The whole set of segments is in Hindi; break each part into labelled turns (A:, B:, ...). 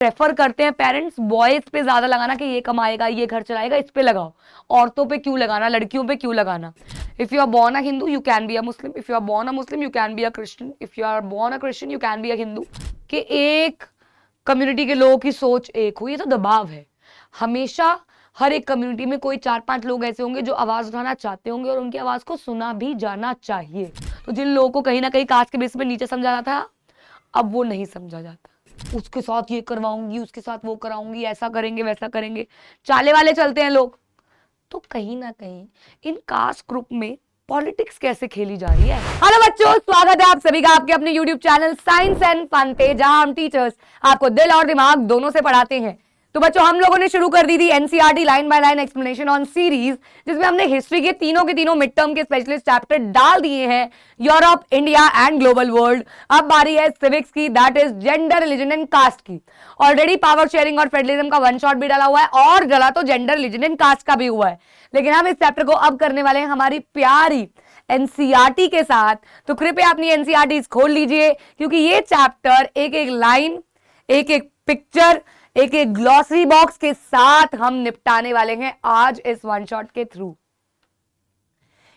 A: प्रेफर करते हैं पेरेंट्स बॉयज पे ज्यादा लगाना कि ये कमाएगा, ये घर चलाएगा, इस पे लगाओ। औरतों पे क्यों लगाना, लड़कियों पे क्यों लगाना? If you are born a Hindu you can be a Muslim, if you are born a Muslim you can be a Christian, if you are born a Christian you can be a Hindu. कि एक कम्युनिटी के लोगों की सोच एक हो, ये तो दबाव है। हमेशा हर एक कम्युनिटी में कोई 4-5 लोग ऐसे होंगे जो आवाज उठाना चाहते होंगे और उनकी आवाज को सुना भी जाना चाहिए। तो जिन लोगों को कहीं ना कहीं कास्ट के बेस पे नीचे समझा जाता है, अब वो नहीं समझा जाता। उसके साथ ये करवाऊंगी, उसके साथ वो कराऊंगी, ऐसा करेंगे वैसा करेंगे, चाले वाले चलते हैं लोग। तो कहीं ना कहीं इन कास्ट ग्रुप में पॉलिटिक्स कैसे खेली जा रही है। हेलो बच्चों, स्वागत है आप सभी का आपके अपने YouTube channel science and fun पे, जहां हम टीचर्स आपको दिल और दिमाग दोनों से पढ़ाते हैं। तो बच्चों, हम लोगों ने शुरू कर दी थी NCERT line by line explanation on series, जिसमें हमने हिस्ट्री के तीनों मिड टर्म के स्पेशलिस्ट चैप्टर डाल दिए हैं, Europe, India and global world. अब बारी है सिविक्स की, that is gender, religion and caste की। ऑलरेडी पावर शेयरिंग और फेडरलिज्म का वन शॉट भी डाला हुआ है, और डाला तो जेंडर, रिलीजन एंड कास्ट का भी हुआ है। लेकिन हम इस चैप्टर को अब करने वाले हैं हमारी प्यारी एनसीईआरटी के साथ। तो कृपया अपनी एनसीईआरटी खोल लीजिए, क्योंकि ये चैप्टर एक एक लाइन, एक एक पिक्चर, एक एक ग्लॉसरी बॉक्स के साथ हम निपटाने वाले हैं आज इस वन शॉट के थ्रू।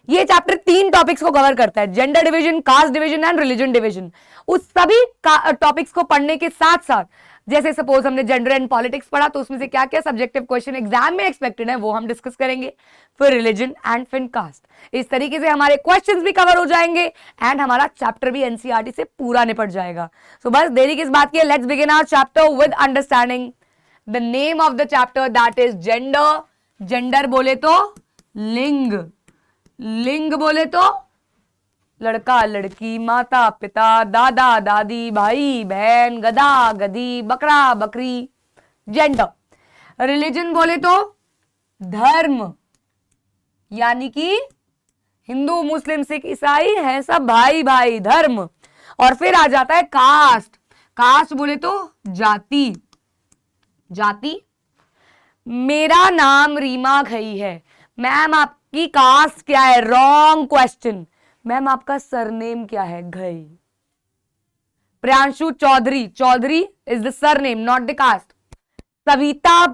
A: ये चैप्टर 3 टॉपिक्स को कवर करता है, gender division, caste division and religion division. उस सभी टॉपिक्स को पढ़ने के साथ साथ, जैसे सपोज हमने जेंडर एंड पॉलिटिक्स पढ़ा, तो उसमें से क्या क्या सब्जेक्टिव क्वेश्चन एग्जाम में एक्सपेक्टेड है वो हम डिस्कस करेंगे। फिर रिलीजन एंड फिर कास्ट। इस तरीके से हमारे क्वेश्चंस भी कवर हो जाएंगे एंड हमारा चैप्टर भी एनसीईआरटी से पूरा निपट जाएगा। सो बस देरी किस बात की है, let's begin our chapter with understanding the name of the chapter, that is gender. Gender बोले तो लिंग, लिंग बोले तो लड़का लड़की, माता पिता, दादा दादी, भाई बहन, गधा गधी, बकरा बकरी, जेंडर। रिलीजन बोले तो धर्म, यानी कि हिंदू मुस्लिम सिख ईसाई है सब भाई भाई, धर्म। और फिर आ जाता है कास्ट। कास्ट बोले तो जाति, जाति। मेरा नाम रीमा खई है, मैम आपकी कास्ट क्या है? Wrong question. मैम आपका सरनेम क्या है? Ghai. Priyanshu Chaudhary, Chaudhary is the surname not the caste. Savita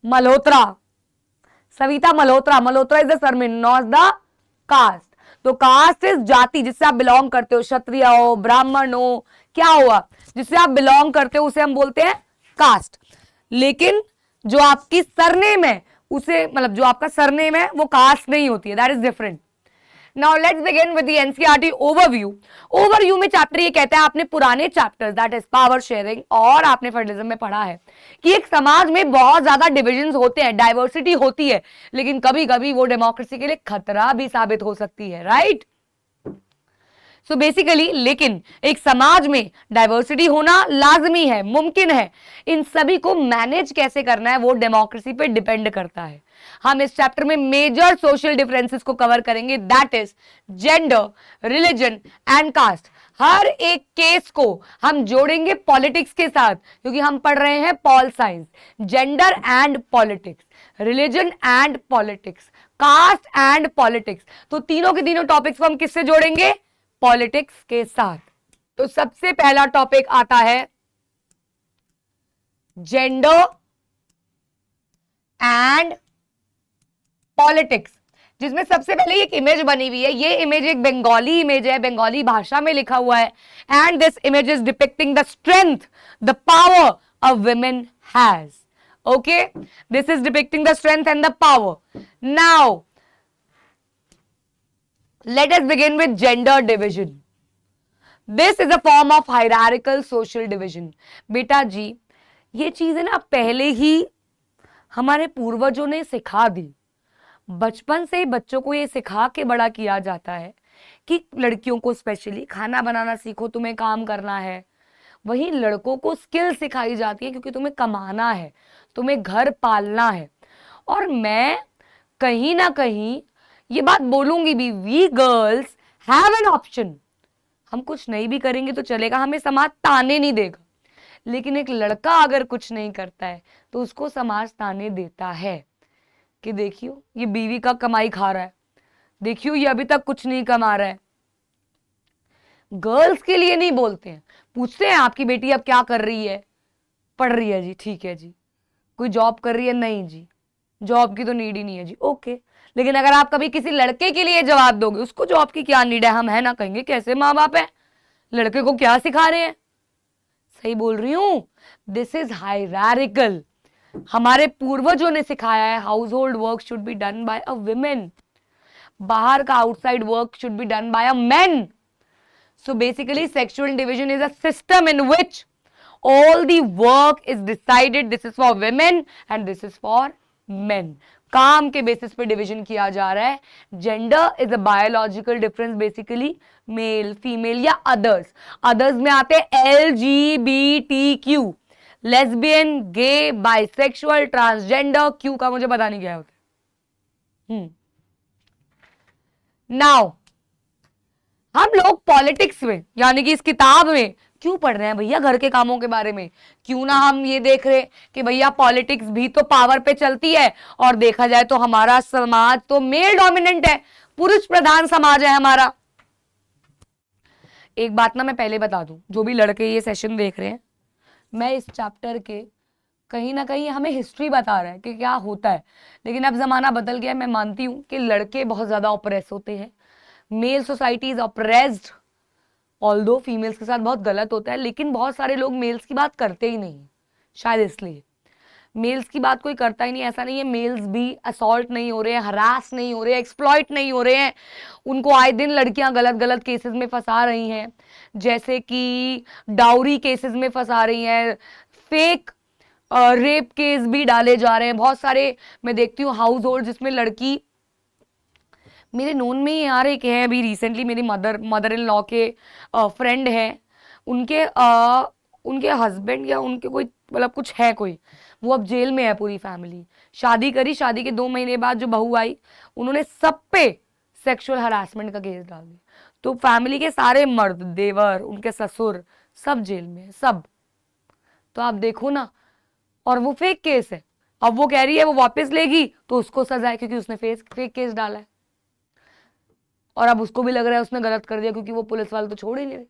A: Malhotra, Savita Malhotra, Malhotra is the surname not the caste. तो कास्ट इज जाति, जिससे आप बिलोंग करते हो, क्षत्रिय हो, ब्राह्मण हो, क्या हुआ, जिससे आप बिलोंग करते हो उसे हम बोलते हैं कास्ट। लेकिन जो आपकी सरनेम है उसे, मतलब जो आपका सरनेम है वो कास्ट नहीं होती है, that is different. Now let's begin with the NCERT overview. Overview में चैप्टर ये कहता है, आपने पुराने chapters that is power sharing और आपने फेडरलिज्म में पढ़ा है कि एक समाज में बहुत ज्यादा डिविजन्स होते हैं, डाइवर्सिटी होती है, लेकिन कभी कभी वो डेमोक्रेसी के लिए खतरा भी साबित हो सकती है, राइट? सो बेसिकली, लेकिन एक समाज में डाइवर्सिटी होना लाजमी है, मुमकिन है। इन सभी को मैनेज कैसे करना है वो डेमोक्रेसी पे डिपेंड करता है। हम इस चैप्टर में मेजर सोशल डिफरेंसेस को कवर करेंगे, that is gender, religion and caste. हर एक केस को हम जोड़ेंगे पॉलिटिक्स के साथ, क्योंकि हम पढ़ रहे हैं pol science. Gender and politics, religion and politics, caste and politics. तो तीनों के तीनों टॉपिक्स को हम किससे जोड़ेंगे? पॉलिटिक्स के साथ। तो सबसे पहला टॉपिक आता है जेंडर एंड पॉलिटिक्स, जिसमें सबसे पहले एक इमेज बनी हुई है। ये इमेज एक बंगाली इमेज है, बंगाली भाषा में लिखा हुआ है। And this image is depicting the strength, the power a women has. Okay, this is depicting the strength and the power. Now let us begin with gender division. This is a form of hierarchical social division. बेटा जी, ये चीजें ना पहले ही हमारे पूर्वजों ने सिखा दी। बचपन से ही बच्चों को ये सिखा के बड़ा किया जाता है कि लड़कियों को स्पेशली खाना बनाना सीखो, तुम्हें काम करना है। वहीं लड़कों को स्किल सिखाई जाती है, क्योंकि तुम्हें कमाना है, तुम्हें घर पालना है। और मैं कहीं ना कहीं ये बात बोलूंगी भी, we girls have an option. हम कुछ नहीं भी करेंगे तो चलेगा, हमें समाज ताने नहीं देगा। लेकिन एक लड़का अगर कुछ नहीं करता है तो उसको समाज ताने देता है कि देखियो ये बीवी का कमाई खा रहा है, देखियो ये अभी तक कुछ नहीं कमा रहा है। गर्ल्स के लिए नहीं बोलते हैं, पूछते हैं आपकी बेटी अब क्या कर रही है, पढ़ रही है जी, ठीक है जी। कोई जॉब कर रही है, नहीं जी, जॉब की तो नीड ही नहीं है जी, ओके। लेकिन अगर आप कभी किसी लड़के के लिए जवाब दोगे, उसको जॉब की क्या नीड है, हम है ना, कहेंगे कैसे माँ बाप है, लड़के को क्या सिखा रहे हैं। सही बोल रही हूं? This is hierarchical. हमारे पूर्वजों ने सिखाया है house hold work should be done by a women, बाहर का outside work should be done by a man. So basically sexual division is a system in which all the work is decided, this is for women and this is for men. काम के बेसिस पे डिवीजन किया जा रहा है। Gender is a biological difference, basically male female या अदर्स। अदर्स में आते हैं LGBTQ, लेस्बियन, गे, बाइसेक्सुअल, ट्रांसजेंडर। क्यू का मुझे पता नहीं क्या होता है। नाउ हम लोग पॉलिटिक्स में, यानी कि इस किताब में क्यों पढ़ रहे हैं भैया घर के कामों के बारे में? क्यों ना हम ये देख रहे कि भैया पॉलिटिक्स भी तो पावर पे चलती है, और देखा जाए तो हमारा समाज तो मेल डोमिनेंट है, पुरुष प्रधान समाज है हमारा। एक बात ना मैं पहले बता दूं, जो भी लड़के ये सेशन देख रहे हैं, मैं इस चैप्टर के कहीं ना कहीं हमें हिस्ट्री बता रहा है कि क्या होता है। लेकिन अब जमाना बदल गया है, मैं मानती हूं कि लड़के बहुत ज्यादा ऑप्रेस होते हैं, male society is oppressed, although females के साथ बहुत गलत होता है, लेकिन बहुत सारे लोग मेल्स की बात करते ही नहीं, शायद इसलिए मेल्स की बात कोई करता ही नहीं। ऐसा नहीं है मेल्स भी असॉल्ट नहीं हो रहे हैं, हरास नहीं हो रहे हैं, एक्सप्लॉइट नहीं हो रहे हैं, उनको आए दिन लड़कियां गलत गलत केसेस में फंसा रही हैं, जैसे कि डाउरी केसेस में फंसा रही हैं, फेक रेप केस भी डाले जा रहे हैं बहुत सारे। मैं देखती हूँ हाउस होल्ड जिसमें लड़की, मेरे नोन में ही यार एक है, अभी रिसेंटली मेरी मदर इन लॉ के फ्रेंड है, उनके उनके हस्बैंड या उनके कोई मतलब कुछ है कोई, वो अब जेल में है, पूरी फैमिली शादी करी, शादी के 2 महीने बाद जो बहू आई, उन्होंने सब पे सेक्सुअल हरासमेंट का केस डाल दिया। तो फैमिली के सारे मर्द, देवर, उनके ससुर, सब जेल में है, सब। तो आप देखो ना, और वो फेक केस है। अब वो कह रही है वो वापस लेगी तो उसको सजा है, क्योंकि उसने फेक केस डाला है, और अब उसको भी लग रहा है उसने गलत कर दिया, क्योंकि वो पुलिस वाले तो छोड़ ही नहीं रहे।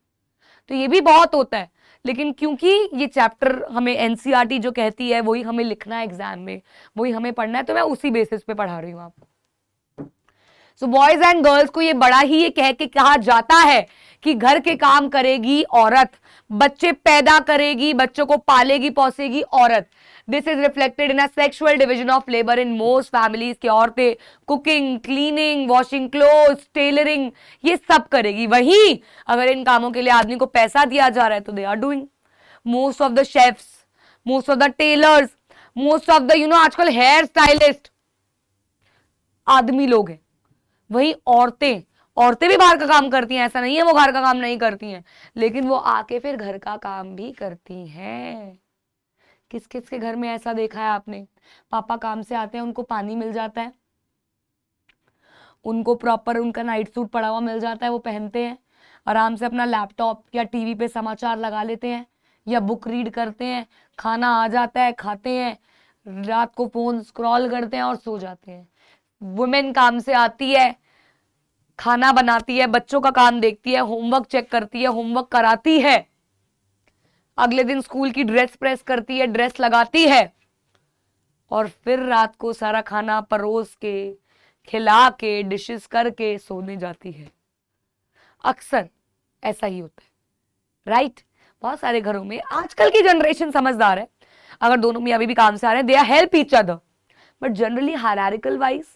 A: तो ये भी बहुत होता है। लेकिन क्योंकि ये चैप्टर हमें एनसीईआरटी जो कहती है वही हमें लिखना है एग्जाम में, वही हमें पढ़ना है, तो मैं उसी बेसिस पे पढ़ा रही हूँ आपको। सो बॉयज एंड गर्ल्स को ये बड़ा ही ये कह के कहा जाता है कि घर के काम करेगी औरत, बच्चे पैदा करेगी, बच्चों को पालेगी पोसेगी औरत। This is reflected in a sexual division of labour in most families की औरतें cooking, cleaning, washing clothes, tailoring, ये सब करेगी। वहीं अगर इन कामों के लिए आदमी को पैसा दिया जा रहा है तो they are doing. Most of the chefs, most of the tailors, most of the आजकल हेयर स्टाइलिस्ट आदमी लोग हैं। वही औरतें भी बाहर का काम करती हैं, ऐसा नहीं है वो घर का काम नहीं करती हैं, लेकिन वो आके फिर घर का काम भी करती हैं। किस किस के घर में ऐसा देखा है आपने? पापा काम से आते हैं, उनको पानी मिल जाता है, उनको प्रॉपर उनका नाइट सूट पड़ा हुआ मिल जाता है, वो पहनते हैं, आराम से अपना लैपटॉप या टीवी पे समाचार लगा लेते हैं या बुक रीड करते हैं, खाना आ जाता है, खाते हैं, रात को फोन स्क्रॉल करते हैं और सो जाते हैं। वुमेन काम से आती है, खाना बनाती है, बच्चों का काम देखती है, होमवर्क चेक करती है, होमवर्क कराती है, अगले दिन स्कूल की ड्रेस प्रेस करती है, ड्रेस लगाती है, और फिर रात को सारा खाना परोस के, खिला के, डिशेस करके सोने जाती है। अक्सर ऐसा ही होता है, राइट? बहुत सारे घरों में आजकल की जनरेशन समझदार है, अगर दोनों मियाँ बीवी काम से आ रहे हैं, they are help each other, but generally hierarchical wise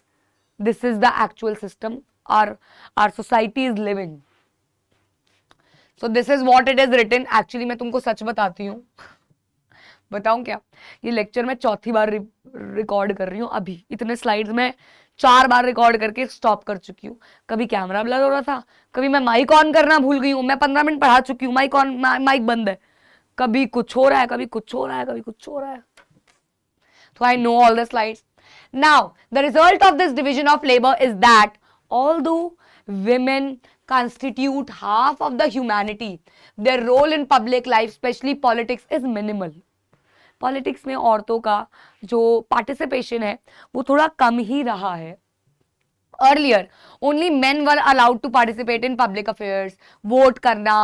A: this is the actual system our society is living. So this is what it is written. Actually मैं तुमको सच बताती हूँ, बताऊं क्या, ये लेक्चर मैं 4थी बार रिकॉर्ड कर रही हूँ। अभी इतने स्लाइड्स में 4 बार रिकॉर्ड करके स्टॉप कर चुकी हूँ। कभी कैमरा ब्लर हो रहा था, कभी मैं माइक ऑन करना भूल गई हूँ, मैं 15 मिनट पढ़ा चुकी हूँ, माइक बंद है, कभी कुछ हो रहा है, कभी कुछ हो रहा है, कभी कुछ हो रहा है। So I know all the slides. Now the result of this division of labor is that although women constitute half of the humanity, their role in public life, especially politics, is minimal. Politics में औरतों का जो पार्टिसिपेशन है वो थोड़ा कम ही रहा है, Earlier, only men were allowed to participate in public affairs, vote करना,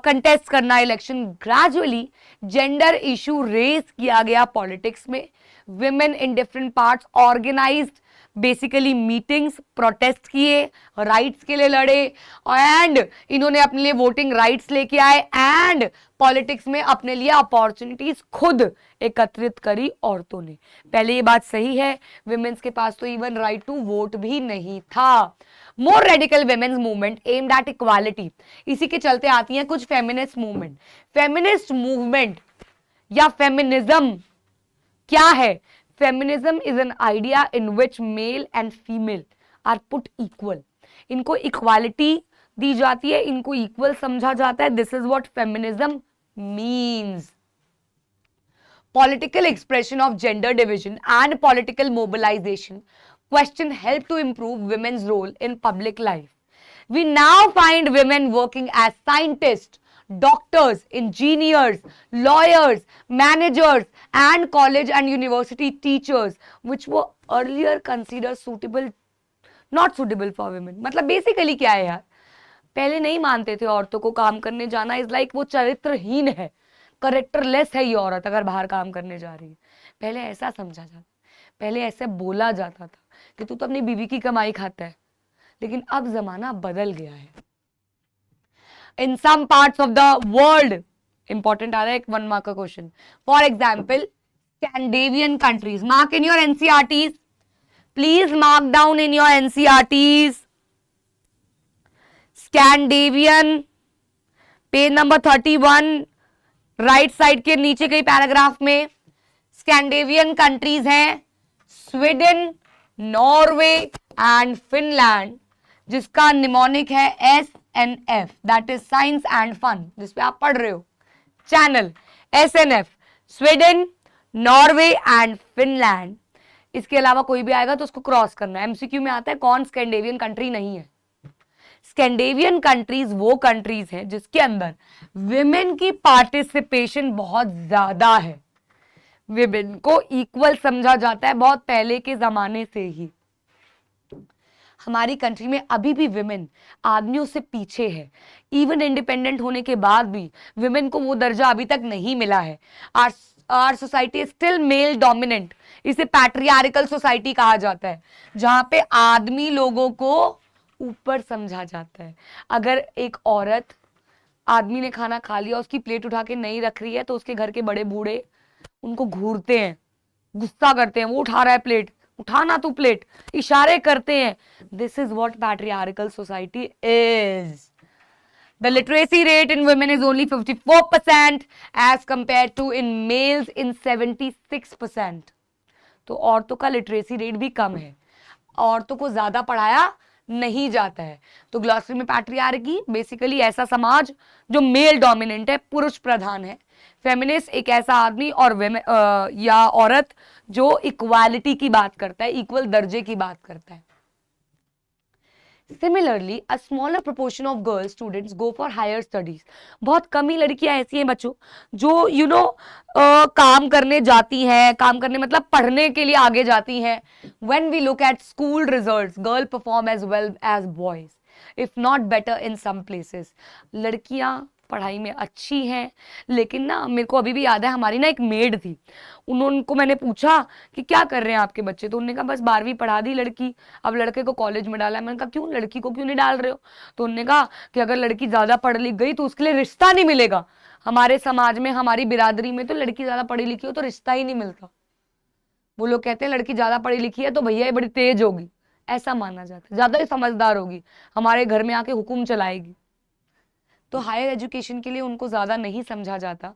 A: contest करना election. Gradually, gender issue raise किया गया politics में. Women in different parts organized basically meetings, protest किए, राइट्स के लिए लड़े, एंड इन्होंने अपने लिए वोटिंग राइट्स लेके आए, एंड पॉलिटिक्स में अपने लिए अपॉर्चुनिटीज खुद एकत्रित करी औरतों ने. पहले ये बात सही है, विमेन्स के पास तो इवन राइट टू वोट भी नहीं था. More radical women's movement aimed at equality. इसी के चलते आती हैं कुछ फेमिनिस्ट मूवमेंट. फेमिनिस्ट मूवमेंट या फेमिनिज्म क्या है? Feminism is an idea in which male and female are put equal. इनको equality दी जाती है, इनको equal समझा जाता है. This is what feminism means. Political expression of gender division and political mobilization question help to improve women's role in public life. We now find women working as scientists, doctors, engineers, lawyers, managers, and college and university teachers, which were earlier considered suitable, not suitable for women. मतलब बेसिकली क्या है यार, पहले नहीं मानते थे औरतों को काम करने जाना इज लाइक वो चरित्रहीन है, करेक्टरलेस है ये औरत अगर बाहर काम करने जा रही है. पहले ऐसा समझा जाता, पहले ऐसे बोला जाता था कि तू तो अपनी बीवी की कमाई खाता है. लेकिन अब जमाना बदल गया है. In some parts of the world, important आ रहा है एक 1 mark का question. For example, Scandinavian countries. Mark in your NCRTs. Please mark down in your NCRTs. Scandinavian, page number 31, right side के नीचे के पैराग्राफ में स्कैंडिनेवियन कंट्रीज हैं स्वीडन, नॉर्वे एंड फिनलैंड, जिसका निमोनिक है SNF, that is science and fun, जिसपे आप पढ़ रहे हो channel. SNF, Sweden, Norway and Finland. इसके अलावा कोई भी आएगा तो उसको क्रॉस करना है. एमसीक्यू में आता है कौन स्कैंडिनेवियन कंट्री नहीं है. स्कैंडिनेवियन कंट्रीज वो कंट्रीज हैं जिसके अंदर विमेन की पार्टिसिपेशन बहुत ज्यादा है. विमेन को इक्वल समझा जाता है बहुत पहले के जमाने से ही. हमारी कंट्री में अभी भी विमेन आदमियों से पीछे है. इवन इंडिपेंडेंट होने के बाद भी विमेन को वो दर्जा अभी तक नहीं मिला है. Our society is still male dominant. इसे पैट्रियार्कल सोसाइटी कहा जाता है, जहां पे आदमी लोगों को ऊपर समझा जाता है. अगर एक औरत, आदमी ने खाना खा लिया, उसकी प्लेट उठा के नहीं रख रही है तो उसके घर के बड़े बूढ़े उनको घूरते हैं, गुस्सा करते हैं. वो उठा रहा है प्लेट, उठाना तू प्लेट, इशारे करते हैं. This is what patriarchal society is. The literacy rate in women is only 54% as compared to in males in 76%. तो औरतों का लिटरेसी रेट भी कम है, औरतों को ज्यादा पढ़ाया नहीं जाता है. तो ग्लॉसरी में पैट्रियार्की बेसिकली ऐसा समाज जो मेल डोमिनेंट है, पुरुष प्रधान है. फेमिनिस्ट एक ऐसा आदमी और या औरत जो इक्वालिटी की बात करता है, इक्वल दर्जे की बात करता है. Similarly, a smaller proportion of girl students go for higher studies. बहुत कम ही लड़कियां ऐसी हैं बच्चों जो काम करने जाती हैं, काम करने मतलब पढ़ने के लिए आगे जाती हैं. When we look at school results, girl perform as well as boys, if not better in some places. लड़कियां पढ़ाई में अच्छी हैं, लेकिन ना मेरे को अभी भी याद है हमारी ना एक मेड थी, उनको मैंने पूछा कि क्या कर रहे हैं आपके बच्चे, तो उन्होंने कहा बस 12वीं पढ़ा दी लड़की, अब लड़के को कॉलेज में डाला है. मैंने कहा क्यों, लड़की को क्यों नहीं डाल रहे हो? तो उन्होंने कहा कि अगर लड़की ज्यादा पढ़ लिख गई तो उसके लिए रिश्ता नहीं मिलेगा. हमारे समाज में, हमारी बिरादरी में तो लड़की ज्यादा पढ़ी लिखी हो तो रिश्ता ही नहीं मिलता. वो लोग कहते हैं लड़की ज्यादा पढ़ी लिखी है तो भैया ये बड़ी तेज होगी, ऐसा माना जाता है, ज्यादा ही समझदार होगी, हमारे घर में आके हुकुम चलाएगी. तो हायर एजुकेशन के लिए उनको ज्यादा नहीं समझा जाता.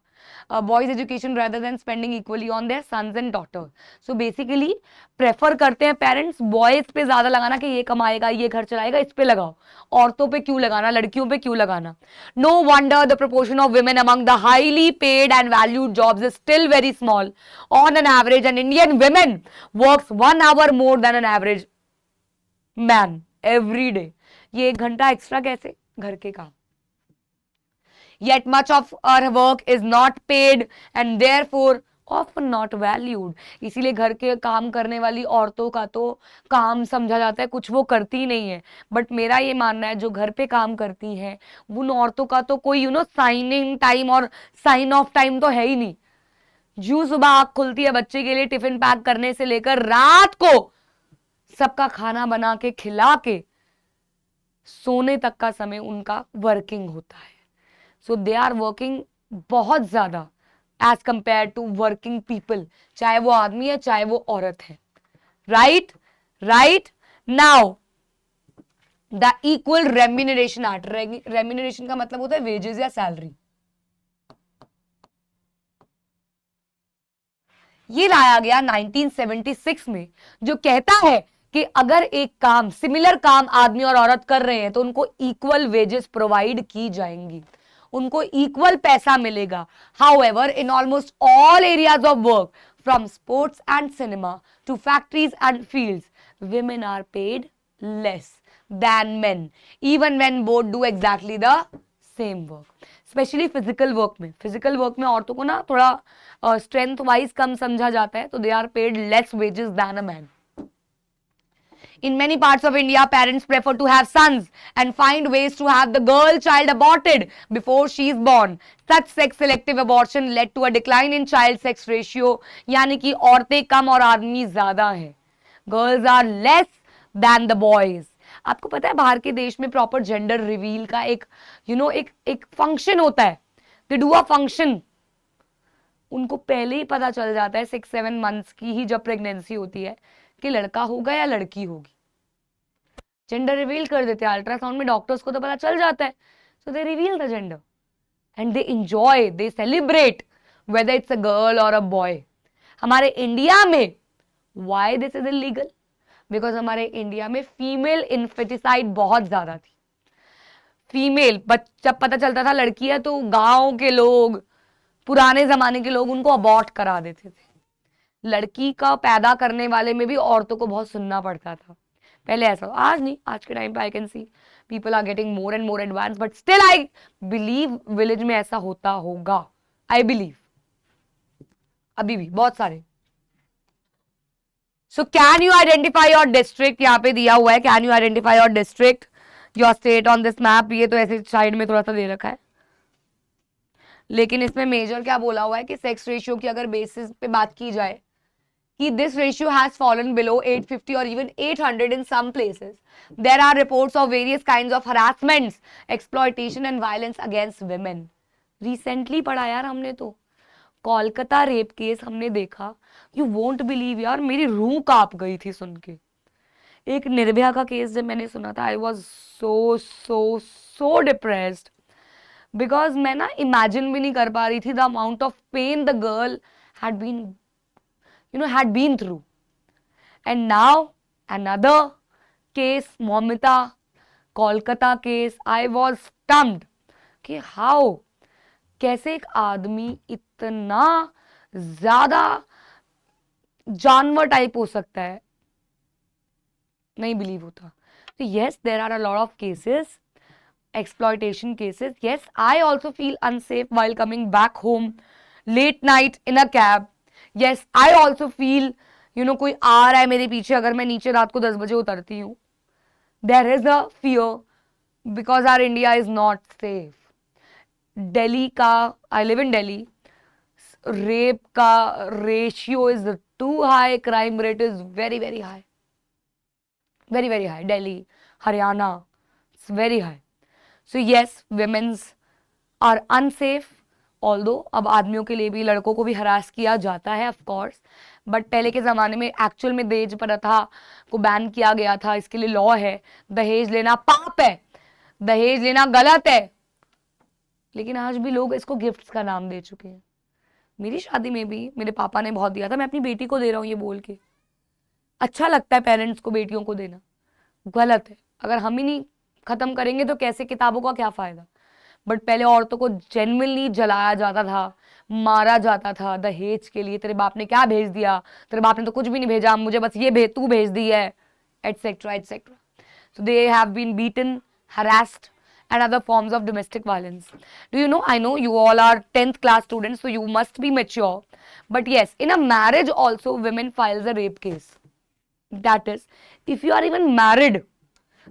A: Boys education rather than spending equally on their sons and daughters. So basically prefer करते हैं पेरेंट्स बॉयज पे ज्यादा लगाना कि ये कमाएगा, ये घर चलाएगा, इस पे लगाओ. औरतों पे क्यों लगाना, लड़कियों पे क्यों लगाना? No wonder the proportion of women among the highly paid and valued jobs is still very small. On an average, an Indian woman works 1 hour more than an average man every day. ये 1 घंटा एक्स्ट्रा कैसे? घर के काम. Yet much of our work is not paid and therefore often not valued. इसीलिए घर के काम करने वाली औरतों का तो काम समझा जाता है, कुछ वो करती नहीं है। बट मेरा ये मानना है जो घर पे काम करती हैं उन औरतों का तो कोई साइन इन टाइम और साइन ऑफ टाइम तो है ही नहीं। जो सुबह आँख खुलती है बच्चे के लिए टिफिन पैक करने से लेकर रात को सबका खाना बना के खिला के सोने तक का समय उनका वर्किंग होता है। सो दे आर वर्किंग बहुत ज्यादा as compare to working people, चाहे वो आदमी है चाहे वो औरत है। Right right. Now the equal remuneration act, remuneration का मतलब होता है वेजेस या सैलरी। ये लाया गया 1976 में, जो कहता है कि अगर एक काम, सिमिलर काम आदमी और औरत कर रहे हैं तो उनको इक्वल वेजेस प्रोवाइड की जाएंगी, उनको इक्वल पैसा मिलेगा। However in almost all areas of work from sports and cinema to factories and fields, women are paid less than men even when both do exactly the same work। Specially physical work में, फिजिकल वर्क में औरतों को ना थोड़ा स्ट्रेंथ वाइज कम समझा जाता है, तो they are paid less wages than a man. In many parts of India, parents prefer to have sons and find ways to have the girl child aborted before she is born. Such sex selective abortion led to a decline in child sex ratio, यानी कि औरतें कम और आदमी ज्यादा हैं। Girls are less than the boys। आपको पता है बाहर के देश में प्रॉपर जेंडर रिवील का एक एक फंक्शन होता है। दे डू अ फंक्शन, उनको पहले ही पता चल जाता है 6-7 मंथ्स की ही जब प्रेगनेंसी होती है कि लड़का होगा या लड़की होगी। जेंडर रिवील कर देते हैं, अल्ट्रासाउंड में डॉक्टर्स को तो पता चल जाता है, so they reveal the gender and they enjoy, they celebrate whether it's a girl or a boy. हमारे इंडिया में why this is illegal? Because हमारे इंडिया में फीमेल इन्फेटिसाइड बहुत ज्यादा थी। फीमेल जब पता चलता था लड़की है तो गांव के लोग, पुराने जमाने के लोग उनको अबॉर्ट करा देते थे। लड़की का पैदा करने वाले में भी औरतों को बहुत सुनना पड़ता था पहले। ऐसा आज नहीं, आज के टाइम पे I can see people are getting more and more advance, but still I believe village में ऐसा होता होगा। आई बिलीव अभी भी बहुत सारे। So can you identify your district? यहाँ पे दिया हुआ है can you identify your district your state on this map. ये तो ऐसे साइड में थोड़ा सा दे रखा है, लेकिन इसमें मेजर क्या बोला हुआ है कि सेक्स रेशियो की अगर बेसिस पे बात की जाए कि this ratio has fallen below 850 or even 800 in some places. There are reports of various kinds of harassments, exploitation and violence against women. Recently पढ़ा यार हमने तो कोलकाता रेप केस हमने देखा। You won't believe यार, मेरी रूह कांप गई थी सुन के। एक निर्भया का केस जब मैंने सुना था, I was so depressed because मैं ना इमेजिन भी नहीं कर पा रही थी the amount of pain the girl had been through। And now another case, Momita, Kolkata case, I was stumped कि how, कैसे एक आदमी इतना ज्यादा जानवर टाइप हो सकता है, नहीं बिलीव होता। तो yes, there are a lot of cases, exploitation cases। Yes, I also feel unsafe while coming back home late night in a cab। Yes, I also feel कोई आ रहा है मेरे पीछे अगर मैं नीचे रात को 10 बजे उतरती हूँ। There is a fear because our India is not safe। Delhi का, I live in Delhi, rape का ratio is too high, crime rate is very high, very high। Delhi, Haryana, it's very high। So yes, women's are unsafe, although अब आदमियों के लिए भी, लड़कों को भी हरास किया जाता है ऑफ कोर्स, बट पहले के ज़माने में एक्चुअल में दहेज प्रथा को बैन किया गया था। इसके लिए लॉ है, दहेज लेना पाप है, दहेज लेना गलत है, लेकिन आज भी लोग इसको गिफ्ट्स का नाम दे चुके हैं। मेरी शादी में भी मेरे पापा ने बहुत दिया था, मैं अपनी बेटी को दे रहा हूँ ये बोल के। अच्छा लगता है पेरेंट्स को बेटियों को देना, गलत है। अगर हम ही नहीं खत्म करेंगे तो कैसे, किताबों का क्या फ़ायदा। बट पहले औरतों को जेन्युइनली जलाया जाता था, मारा जाता था दहेज के लिए। तेरे बाप ने क्या भेज दिया, तेरे बाप ने तो कुछ भी नहीं भेजा, मुझे बस ये तू भेज दी है, etcetera etcetera. So they have been beaten, harassed and other forms of domestic violence. Do you know, I know you all are 10th class students, so you must be mature. But yes, in a marriage also, women files a rape case. That is, if you are even married,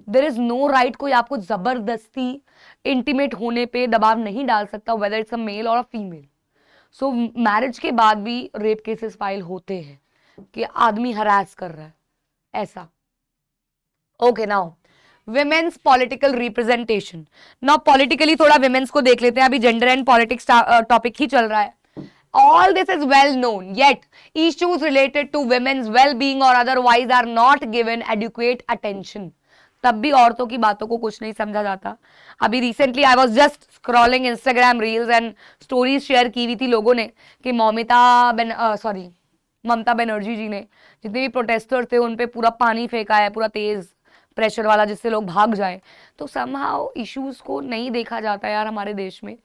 A: there is no right, कोई आपको जबरदस्ती इंटीमेट होने पे दबाव नहीं डाल सकता, whether it's a male or a female. So marriage के बाद भी रेप केसेस फाइल होते हैं कि आदमी हरास कर रहा है, ऐसा. Okay, now women's political representation. Now politically थोड़ा विमेन्स को देख लेते हैं, अभी जेंडर एंड पॉलिटिक्स टॉपिक ही चल रहा है. All this is well known, yet issues related to women's well-being or otherwise are not given adequate attention. तब भी औरतों की बातों को कुछ नहीं समझा जाता. अभी recently I was just scrolling Instagram reels and stories share की हुई थी लोगों ने कि ममता बनर्जी जी ने जितने भी प्रोटेस्टर थे उन पे पूरा पानी फेंका है, पूरा तेज प्रेशर वाला, जिससे लोग भाग जाए. तो समहाउ इश्यूज को नहीं देखा जाता यार हमारे देश में.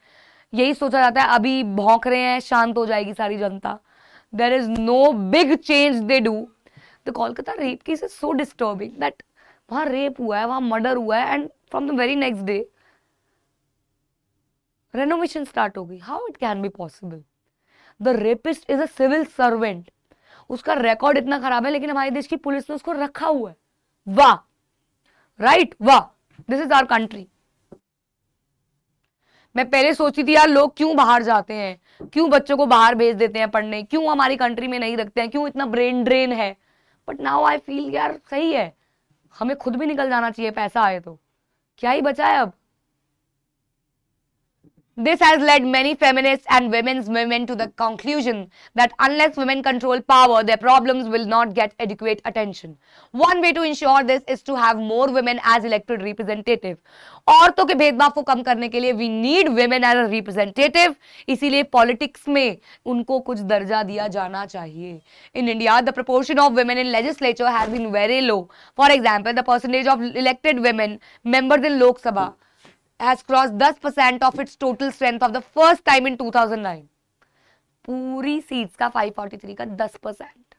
A: यही सोचा जाता है अभी भौंक रहे हैं, शांत हो जाएगी सारी जनता. There is no big change they do. The Kolkata rape case is so disturbing that वहां रेप हुआ है, वहां मर्डर हुआ है, and from the very next day renovation start हो गई. How it can be possible? The rapist is a civil servant. उसका रिकॉर्ड इतना खराब है, लेकिन हमारे देश की पुलिस ने उसको रखा हुआ है. वाह, राइट, वाह, दिस इज आवर कंट्री. मैं पहले सोचती थी यार लोग क्यों बाहर जाते हैं, क्यों बच्चों को बाहर भेज देते हैं पढ़ने, क्यों हमारी कंट्री में नहीं रखते हैं, क्यों इतना ब्रेन ड्रेन है. बट नाउ आई फील यार सही है, हमें खुद भी निकल जाना चाहिए, पैसा आए तो क्या ही बचा है अब. This has led many feminists and women's movement to the conclusion that unless women control power, their problems will not get adequate attention. One way to ensure this is to have more women as elected representative. औरतों के भेदभाव को कम करने के लिए we need women as a representative. इसीलिए politics में उनको कुछ दर्जा दिया जाना चाहिए. In India, the proportion of women in legislature has been very low. For example, the percentage of elected women members in Lok Sabha has crossed 10% of its total strength of the first time in 2009. पूरी सीट्स का 543 का 10%.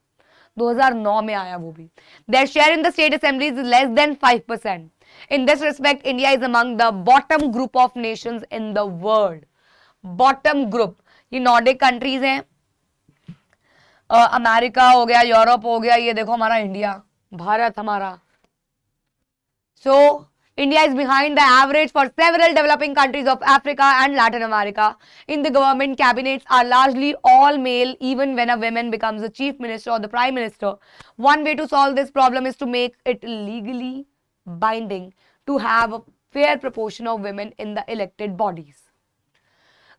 A: 2009 में आया वो भी. Their share in the state assemblies is less than 5%. In this respect, India is among the bottom group of nations in the world. Bottom group. ये नॉर्डिक कंट्रीज हैं, अमेरिका हो गया, यूरोप हो गया, ये देखो हमारा इंडिया, भारत हमारा. So India is behind the average for several developing countries of Africa and Latin America. In the government, cabinets are largely all male, even when a woman becomes the chief minister or the prime minister. One way to solve this problem is to make it legally binding to have a fair proportion of women in the elected bodies.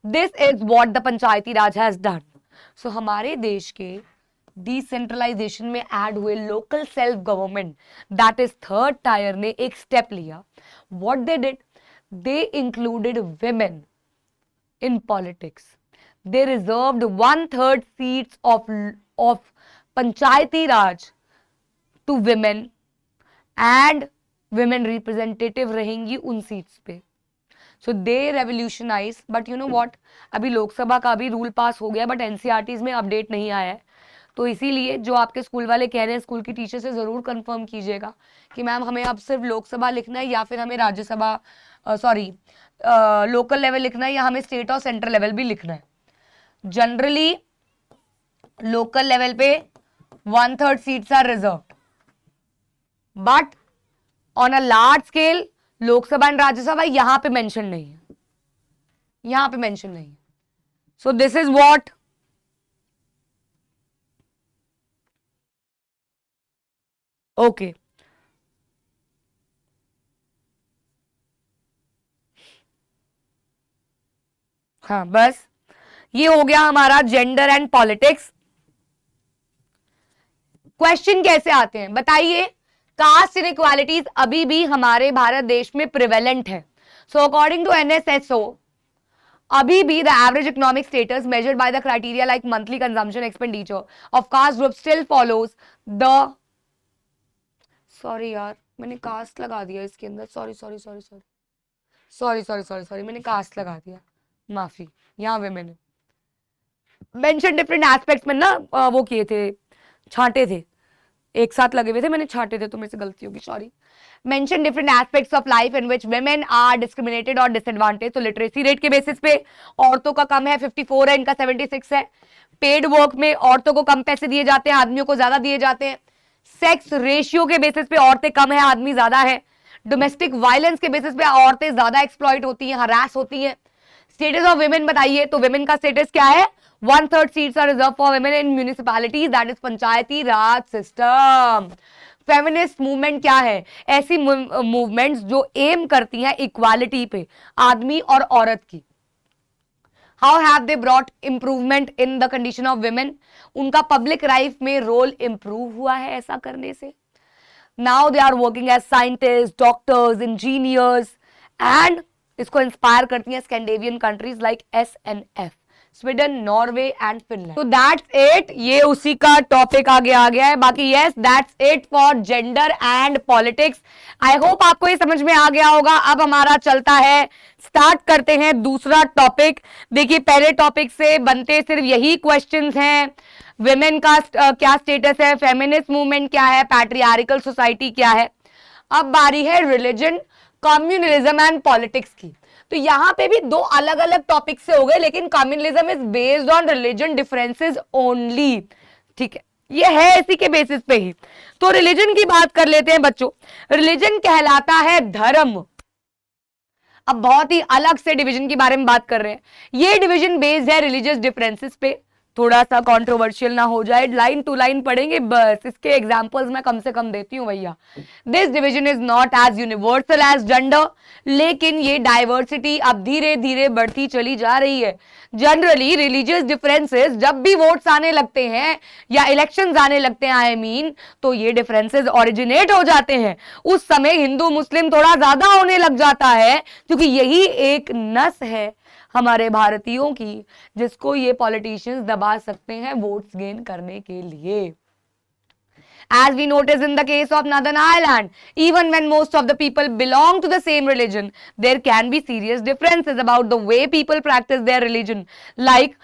A: This is what the Panchayati Raj has done. So हमारे देश के डिसेंट्रलाइजेशन में ऐड हुए local self government, that is third tier, ने एक स्टेप लिया. What they did, they included women in politics. They reserved 1/3 seats of Panchayati Raj to women, and women representative रहेंगी उन सीट्स पे. सो दे revolutionise. But you know what, अभी लोकसभा का भी रूल पास हो गया, बट एनसीईआरटीज में अपडेट नहीं आया है. तो इसीलिए जो आपके स्कूल वाले कह रहे हैं, स्कूल की टीचर से ज़रूर कंफर्म कीजिएगा कि मैम हमें अब सिर्फ लोकसभा लिखना है या फिर हमें राज्यसभा लोकल लेवल लिखना है, या हमें स्टेट और सेंट्रल लेवल भी लिखना है. जनरली लोकल लेवल पे 1/3 seats are reserved, but on a large scale Lok Sabha and Rajya Sabha यहाँ पे मेंशन नहीं है, यहाँ पे मेंशन नहीं है. सो दिस इज व्हाट ओके. हाँ, बस ये हो गया हमारा जेंडर एंड पॉलिटिक्स. क्वेश्चन कैसे आते हैं बताइए. कास्ट इनइक्वालिटीज अभी भी हमारे भारत देश में प्रिवेलेंट है. सो अकॉर्डिंग टू एनएसएसओ, अभी भी the average economic status measured by the criteria like monthly consumption expenditure of caste group still follows the, sorry यार मैंने कास्ट लगा दिया इसके अंदर, सॉरी मैंने कास्ट लगा दिया, माफी. यहाँ पे मैंने मेंशन डिफरेंट एस्पेक्ट्स में ना वो किए थे, छांटे थे. एक साथ लगे हुए थे, मैंने छाटे थे तो मेरे से गलती होगी, sorry. Mention different aspects of life in which women are discriminated और डिसएडवांटेज। तो लिटरेसी रेट के बेसिस पे औरतों का कम है, 54 है, इनका 76 है। पेड वर्क में औरतों को कम पैसे दिए जाते हैं, आदमियों को ज्यादा दिए जाते हैं। सेक्स रेशियो के बेसिस पे औरतें कम है, आदमी ज्यादा है। डोमेस्टिक वायलेंस के बेसिस पे औरतें ज्यादा एक्सप्लॉइट होती हैं, हरास होती हैं। स्टेटस ऑफ women बताइए, तो women का स्टेटस क्या है? 1/3 seats are reserve for women in municipalities, that is Panchayati Raj system. Feminist movement क्या है? ऐसी मूवमेंट्स जो एम करती हैं इक्वालिटी पे, आदमी और औरत की। How have they brought improvement in the condition of women? उनका पब्लिक लाइफ में रोल इंप्रूव हुआ है ऐसा करने से। Now they are working as scientist, doctors, engineers, and इसको इंस्पायर करती हैं Scandinavian countries like SNF, Sweden, Norway and Finland. तो दैट्स इट, ये उसी का टॉपिक आगे आ गया है। बाकी yes, that's it for gender and politics. I hope आपको ये समझ में आ गया होगा। अब हमारा चलता है, स्टार्ट करते हैं दूसरा टॉपिक। देखिए, पहले टॉपिक से बनते सिर्फ यही क्वेश्चंस हैं। विमेन का क्या स्टेटस है, फेमिनिस्ट मूवमेंट क्या है, पैट्रियार्कल सोसाइटी क्या है। अब बारी है रिलीजन, कम्युनलिज्म एंड पॉलिटिक्स की। तो यहां पे भी दो अलग अलग टॉपिक से हो गए, लेकिन communalism is based on religion differences only. ठीक है, ये है इसी के बेसिस पे ही। तो रिलीजन की बात कर लेते हैं बच्चों। रिलीजन कहलाता है धर्म। अब बहुत ही अलग से डिवीजन के बारे में बात कर रहे हैं। ये डिवीजन बेस्ड है रिलीजियस डिफरेंसेस पे। थोड़ा सा कंट्रोवर्शियल ना हो जाए, लाइन टू लाइन पढ़ेंगे बस, इसके एग्जांपल्स मैं कम से कम देती हूं भैया। This division is not as universal as gender, लेकिन ये डाइवर्सिटी अब धीरे धीरे बढ़ती चली जा रही है। जनरली रिलीजियस डिफरेंसेस जब भी वोट्स आने लगते हैं या इलेक्शंस आने लगते हैं, आई मीन, तो ये डिफरेंसेस ओरिजिनेट हो जाते हैं। उस समय हिंदू मुस्लिम थोड़ा ज्यादा होने लग जाता है, क्योंकि यही एक नस है हमारे भारतीयों की, जिसको ये पॉलिटिशियंस दबा सकते हैं वोट्स गेन करने के लिए। As we notice in the case of Northern Ireland, even when most of the people belong to the same religion, there can be serious differences about the way people practice their religion. Like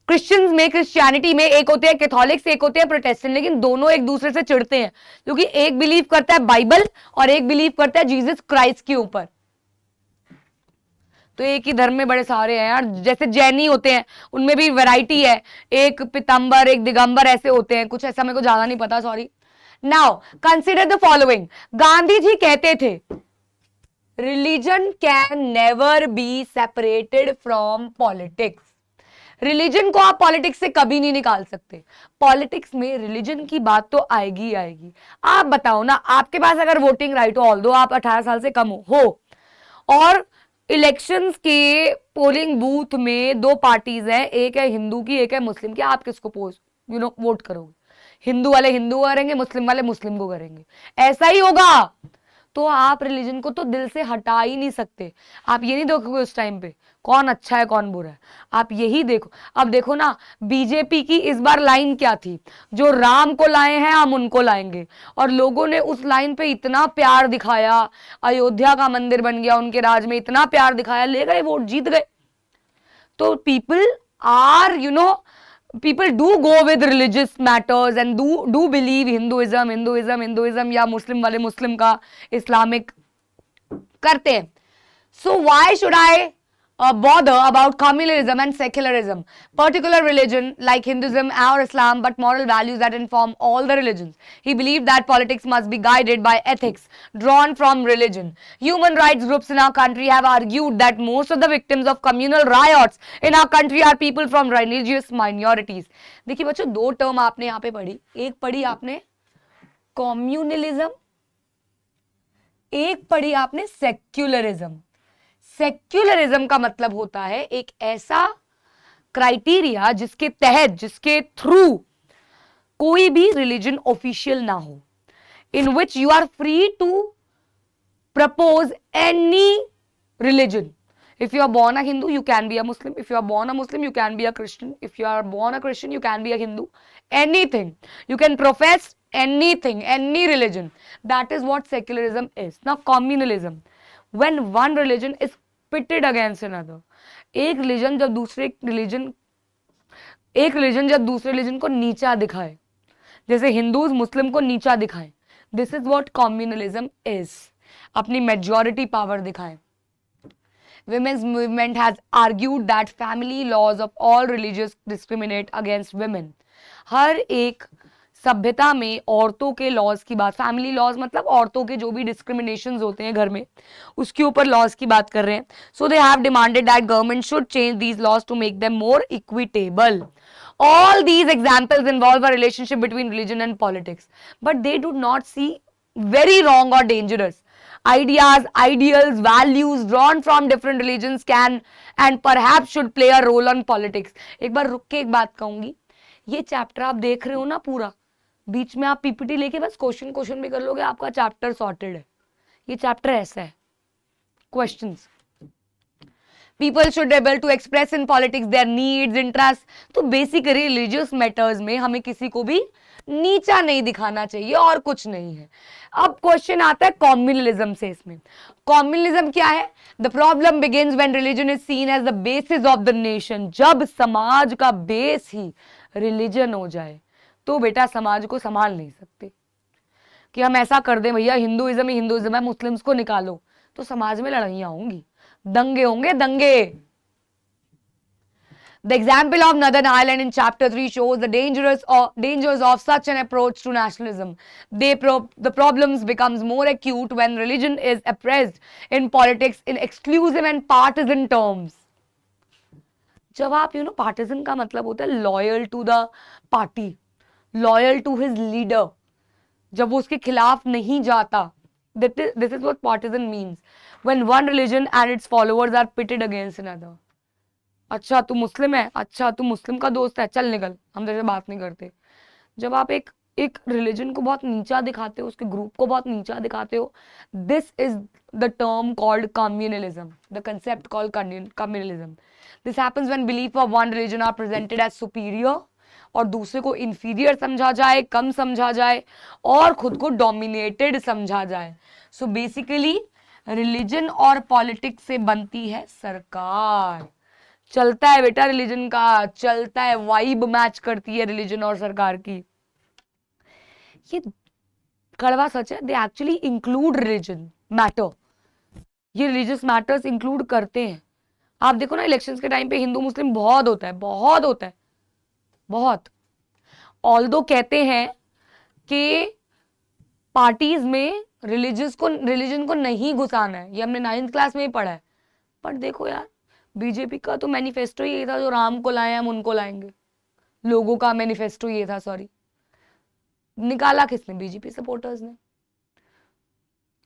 A: Christians में, क्रिश्चियनिटी में एक होते हैं कैथोलिक्स, एक होते हैं प्रोटेस्टेंट, लेकिन दोनों एक दूसरे से चिढ़ते हैं, क्योंकि एक बिलीव करता है बाइबल और एक बिलीव करता है जीसस क्राइस्ट के ऊपर। तो एक ही धर्म में बड़े सारे हैं यार। जैसे जैनी होते हैं, उनमें भी वैरायटी है, एक पीतंबर, एक दिगंबर, ऐसे होते हैं कुछ, ऐसा मेरे को ज्यादा नहीं पता, sorry. Now consider the following. Gandhi ji कहते थे religion can never be separated from politics. Religion को आप पॉलिटिक्स से कभी नहीं निकाल सकते। पॉलिटिक्स में रिलीजन की बात तो आएगी ही आएगी। आप बताओ ना, आपके पास अगर वोटिंग राइट हो, ऑल्दो आप 18 साल से कम हो, और इलेक्शंस के पोलिंग बूथ में दो पार्टीज हैं, एक है हिंदू की, एक है मुस्लिम की, आप किसको वोट करोगे? हिंदू वाले हिंदू करेंगे, मुस्लिम वाले मुस्लिम को करेंगे, ऐसा ही होगा। तो आप रिलीजन को तो दिल से हटा ही नहीं सकते। आप ये नहीं देखोगे उस टाइम पे कौन अच्छा है कौन बुरा है, आप यही देखो। अब देखो ना, बीजेपी की इस बार लाइन क्या थी? जो राम को लाए हैं हम उनको लाएंगे, और लोगों ने उस लाइन पे इतना प्यार दिखाया, अयोध्या का मंदिर बन गया उनके राज में, इतना प्यार दिखाया, ले गए वोट, जीत गए। तो people are people do go with religious matters and do believe Hinduism या मुस्लिम वाले मुस्लिम का, इस्लामिक करते हैं। So why should I bother about communalism and secularism? Particular religion like Hinduism or Islam, but moral values that inform all the religions. He believed that politics must be guided by ethics drawn from religion. Human rights groups in our country have argued that most of the victims of communal riots in our country are people from religious minorities. देखिए बच्चों, दो टर्म आपने यहाँ पे पढ़ी, एक पढ़ी आपने कम्युनलिज्म, एक पढ़ी आपने सेक्युलरिज्म। सेक्युलरिज्म का मतलब होता है एक ऐसा क्राइटेरिया जिसके तहत, जिसके थ्रू कोई भी रिलीजन ऑफिशियल ना हो, in which you are free to propose any religion. If you are born a Hindu, you can be a Muslim. If you are born a Muslim, you can be a Christian. If you are born a Christian, you can be a Hindu. Anything. You can profess anything, any religion. That is what secularism is. Now, communalism. When one religion is pitted against another. एक रिलीजन जब दूसरे रिलीजन को नीचा दिखाए, जैसे हिंदूज मुस्लिम को नीचा दिखाएं, this is what communalism is, अपनी मेजॉरिटी पावर दिखाएं। Women's movement has argued that family laws of all religions discriminate against women. हर एक सभ्यता में औरतों के लॉज की बात, फैमिली लॉज मतलब औरतों के जो भी डिस्क्रिमिनेशंस होते हैं घर में, उसके ऊपर लॉज की बात कर रहे हैं। So they have demanded that government should change these laws to make them more equitable. All these examples involve a relationship between religion and politics, but they do not see very wrong or dangerous. Ideas, ideals, values drawn from different religions can and perhaps should play a role on politics. एक बार रुक के एक बात कहूंगी, ये चैप्टर आप देख रहे हो ना पूरा, बीच में आप पीपीटी लेके बस क्वेश्चन भी कर लोगे, आपका चैप्टर सॉर्टेड है. ये चैप्टर ऐसा है. Questions, people should be able to express in politics their needs, interests. तो बेसिकली रिलीजियस मैटर्स में हमें किसी को भी नीचा नहीं दिखाना चाहिए और कुछ नहीं है. अब क्वेश्चन आता है कॉम्युनलिज्म से. इसमें कॉम्युनलिज्म क्या है? The problem begins when religion is seen as the basis of the nation. जब समाज का बेस ही रिलीजन हो जाए तो बेटा समाज को संभाल नहीं सकते. कि हम ऐसा कर दें भैया हिंदुइज्म ही हिंदुइज्म है, मुस्लिम्स को निकालो, तो समाज में लड़ाइयां होंगी, दंगे होंगे, दंगे. The example of Northern Ireland in chapter 3 shows the dangers of such an approach to nationalism. The problems becomes more acute when religion is oppressed in politics in exclusive and partisan terms. जब आप partisan का मतलब होता है loyal to the party, loyal to his leader, जब वो उसके खिलाफ नहीं जाता, this is what partisan means. When one religion and its followers are pitted against another. अच्छा तू मुस्लिम है, अच्छा तू मुस्लिम का दोस्त है, चल निकल, हम तेरे से बात नहीं करते. जब आप एक रिलीजन को बहुत नीचा दिखाते हो, उसके ग्रुप को बहुत नीचा दिखाते हो, this is the term called communalism, the concept called communalism. This happens when belief of one religion are presented as superior और दूसरे को इंफीरियर समझा जाए, कम समझा जाए और खुद को डोमिनेटेड समझा जाए. सो बेसिकली रिलीजन और पॉलिटिक्स से बनती है सरकार. चलता है बेटा रिलीजन का, चलता है, वाइब मैच करती है रिलीजन और सरकार की. ये कड़वा सच है. They actually include religion matter. ये रिलीजियस मैटर्स इंक्लूड करते हैं. आप देखो ना इलेक्शंस के टाइम पे हिंदू मुस्लिम बहुत होता है, बहुत होता है, बहुत. ऑल्दो कहते हैं कि पार्टीज में रिलीजन को नहीं घुसाना है, ये हमने 9th क्लास में ही पढ़ा है. पर देखो यार बीजेपी का तो मैनिफेस्टो ये था, जो राम को लाए हम उनको लाएंगे. लोगों का मैनिफेस्टो ये था, सॉरी, निकाला किसने? बीजेपी सपोर्टर्स ने.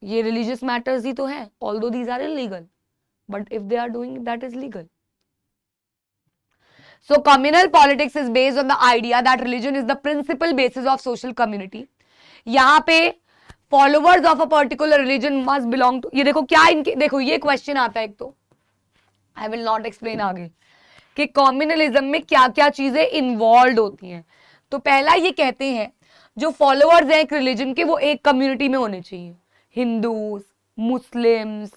A: ये रिलीजियस मैटर्स ही तो है, although these are illegal, but if they are doing that is legal. So communal politics is based on the idea that religion is the principal basis of social community. यहाँ पे followers of a particular religion must belong to, ये देखो क्या इनके, देखो ये क्वेश्चन आता है एक तो, I will not explain आगे कि कम्युनलिज्म में क्या क्या चीजें इन्वॉल्व होती हैं. तो पहला ये कहते हैं जो फॉलोअर्स हैं एक रिलीजन के वो एक कम्युनिटी में होने चाहिए. हिंदूज, मुस्लिम्स,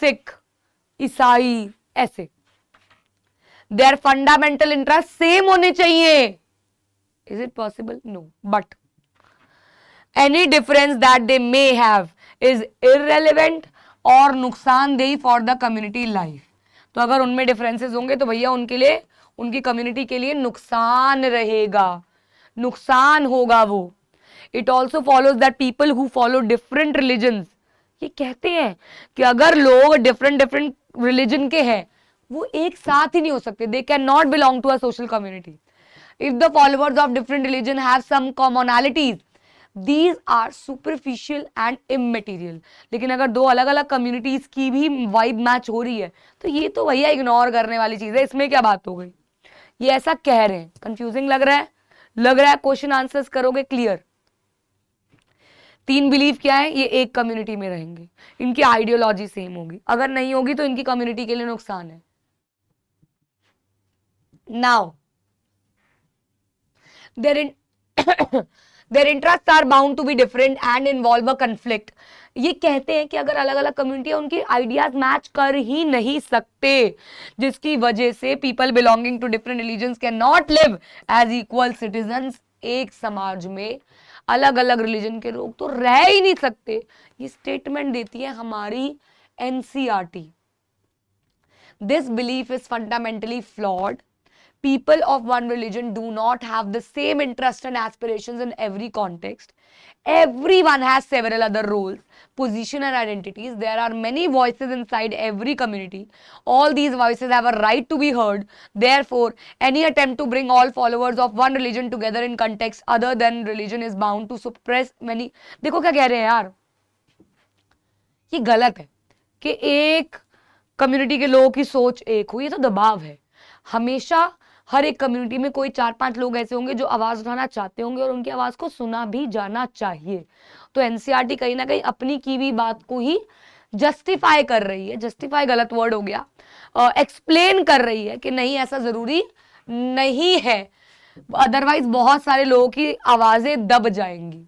A: सिख, ईसाई, ऐसे. Their fundamental interests same होने चाहिए. Is it possible? No. But any difference that they may have is irrelevant और नुकसानदेही for the community life. तो अगर उनमें डिफरेंसेस होंगे तो भैया उनके लिए, उनकी कम्युनिटी के लिए नुकसान रहेगा, नुकसान होगा वो. It also follows that people who follow different religions, ये कहते हैं कि अगर लोग डिफरेंट रिलीजन के हैं वो एक साथ ही नहीं हो सकते. They can not belong to a social community. If the followers of different religion have some commonalities, these are superficial and immaterial. लेकिन अगर दो अलग अलग कम्युनिटीज की भी वाइब मैच हो रही है तो ये तो भैया इग्नोर करने वाली चीज है, इसमें क्या बात हो गई. ये ऐसा कह रहे हैं. कंफ्यूजिंग लग रहा है? लग रहा है क्वेश्चन आंसर्स करोगे क्लियर. 3 बिलीफ क्या है? ये एक कम्युनिटी में रहेंगे, इनकी आइडियोलॉजी सेम होगी, अगर नहीं होगी तो इनकी कम्युनिटी के लिए नुकसान है. Now, their interests are bound to be different and involve a conflict. ये कहते हैं कि अगर अलग अलग कम्युनिटी उनकी आइडियाज मैच कर ही नहीं सकते, जिसकी वजह से people belonging to different religions can not live as equal citizens एक समाज में अलग अलग रिलीजन के लोग तो रह ही नहीं सकते। ये स्टेटमेंट देती है हमारी NCERT. This belief is fundamentally flawed. People of one religion do not have the same interests and aspirations in every context. Everyone has several other roles, position and identities. There are many voices inside every community. All these voices have a right to be heard. Therefore, any attempt to bring all followers of one religion together in context other than religion is bound to suppress many. देखो क्या कह रहे हैं यार, ये गलत है कि एक कम्युनिटी के लोगों की सोच एक हो, ये तो दबाव है। हमेशा हर एक कम्युनिटी में कोई 4-5 लोग ऐसे होंगे जो आवाज उठाना चाहते होंगे और उनकी आवाज को सुना भी जाना चाहिए। तो एनसीईआरटी कहीं ना कहीं अपनी की भी बात को ही जस्टिफाई कर रही है, जस्टिफाई गलत वर्ड हो गया, एक्सप्लेन कर रही है कि नहीं ऐसा जरूरी नहीं है, अदरवाइज बहुत सारे लोगों की आवाजें दब जाएंगी।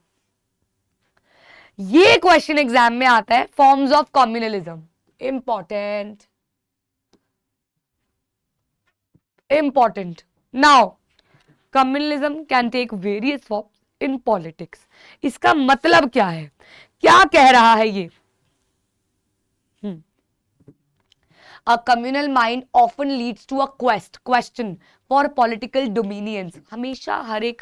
A: ये क्वेश्चन एग्जाम में आता है, forms of communalism, important important. Now, communalism can take various forms in politics. इसका मतलब क्या है, क्या कह रहा है ये? A communal mind often leads to a question for political dominions. हमेशा हर एक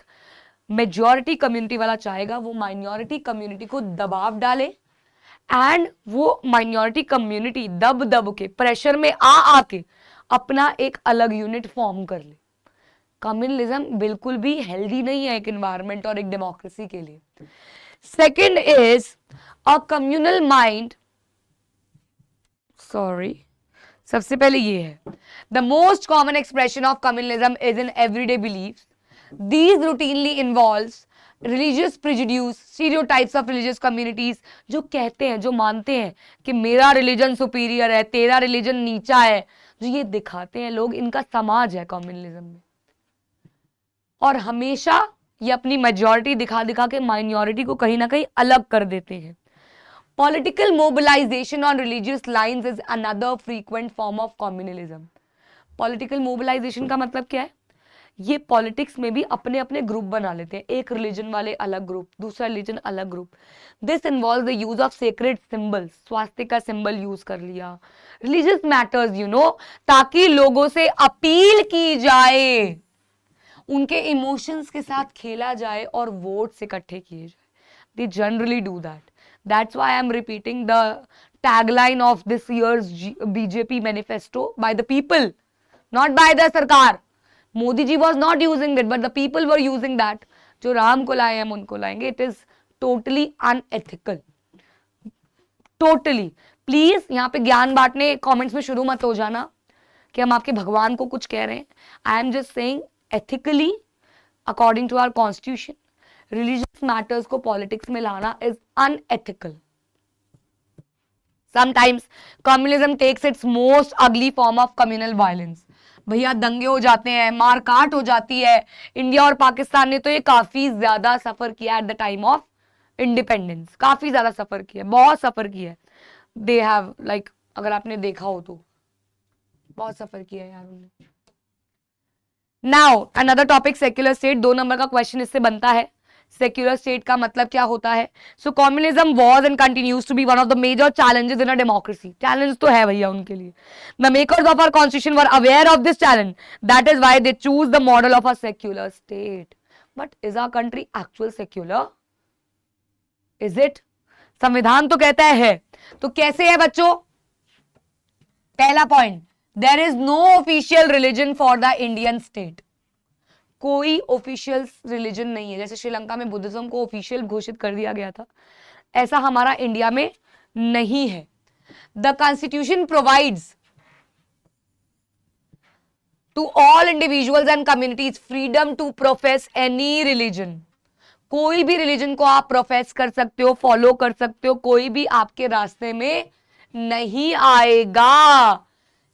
A: मेजॉरिटी कम्युनिटी वाला चाहेगा वो माइनॉरिटी कम्युनिटी को दबाव डाले एंड वो माइनॉरिटी कम्युनिटी दब के प्रेशर में आके अपना एक अलग यूनिट फॉर्म कर ले। कम्युनलिज्म बिल्कुल भी हेल्दी नहीं है एक एनवायरनमेंट और एक डेमोक्रेसी के लिए। Second is a communal mind, सबसे पहले ये है, the most common expression of communalism is in everyday beliefs. These routinely involves religious prejudices, stereotypes of religious communities, जो कहते हैं, जो मानते हैं कि मेरा रिलीजन सुपीरियर है, तेरा रिलीजन नीचा है, जो ये दिखाते हैं लोग, इनका समाज है कम्युनलिज्म में। और हमेशा ये अपनी मेजॉरिटी दिखा के माइनॉरिटी को कहीं ना कहीं अलग कर देते हैं। Political mobilization on religious lines is another frequent form of communalism. Political mobilization का मतलब क्या है? ये पॉलिटिक्स में भी अपने अपने ग्रुप बना लेते हैं, एक रिलीजन वाले अलग ग्रुप, दूसरा रिलीजन अलग group. This involve the use of sacred symbols, स्वास्तिक का सिंबल यूज कर लिया, रिलीजियस मैटर्स ताकि लोगों से अपील की जाए, उनके इमोशंस के साथ खेला जाए और वोट्स इकट्ठे किए जाए. They generally do that. That's why I'm repeating the tagline of this year's BJP manifesto, by the people, not by the सरकार. Modi ji was not using it, but the people were using that. जो राम को लाए हम उनको लाएंगे. It is totally unethical. Totally. Please यहाँ पे ज्ञान बांटने कमेंट्स में शुरू मत हो जाना कि हम आपके भगवान को कुछ कह रहे हैं. I am just saying ethically, according to our constitution, religious matters को पॉलिटिक्स में लाना is unethical. Sometimes communalism takes its most ugly form of communal violence. भैया दंगे हो जाते हैं, मारकाट हो जाती है. इंडिया और पाकिस्तान ने तो ये काफी ज्यादा सफर किया at the time of independence, काफी ज्यादा सफर किया, बहुत सफर किया. दे हैव लाइक, अगर आपने देखा हो तो बहुत सफर किया यार उन्होंने. Now another topic, secular state. 2 number का क्वेश्चन इससे बनता है. सेक्युलर स्टेट का मतलब क्या होता है? So communism was and continues to be one of the major challenges in a democracy. Challenge तो है भैया उनके लिए. The makers of our constitution were aware of this challenge, that is why they choose the model of a secular state. But is our country actual secular? Is it? संविधान तो कहता है. तो कैसे है बच्चों? पहला point, there is no official religion for the Indian state. कोई ऑफिशियल रिलीजन नहीं है. जैसे श्रीलंका में बुद्धिज्म को ऑफिशियल घोषित कर दिया गया था, ऐसा हमारा इंडिया में नहीं है. The constitution provides to all individuals and communities freedom to profess any religion. कोई भी रिलीजन को आप प्रोफेस कर सकते हो, फॉलो कर सकते हो, कोई भी आपके रास्ते में नहीं आएगा.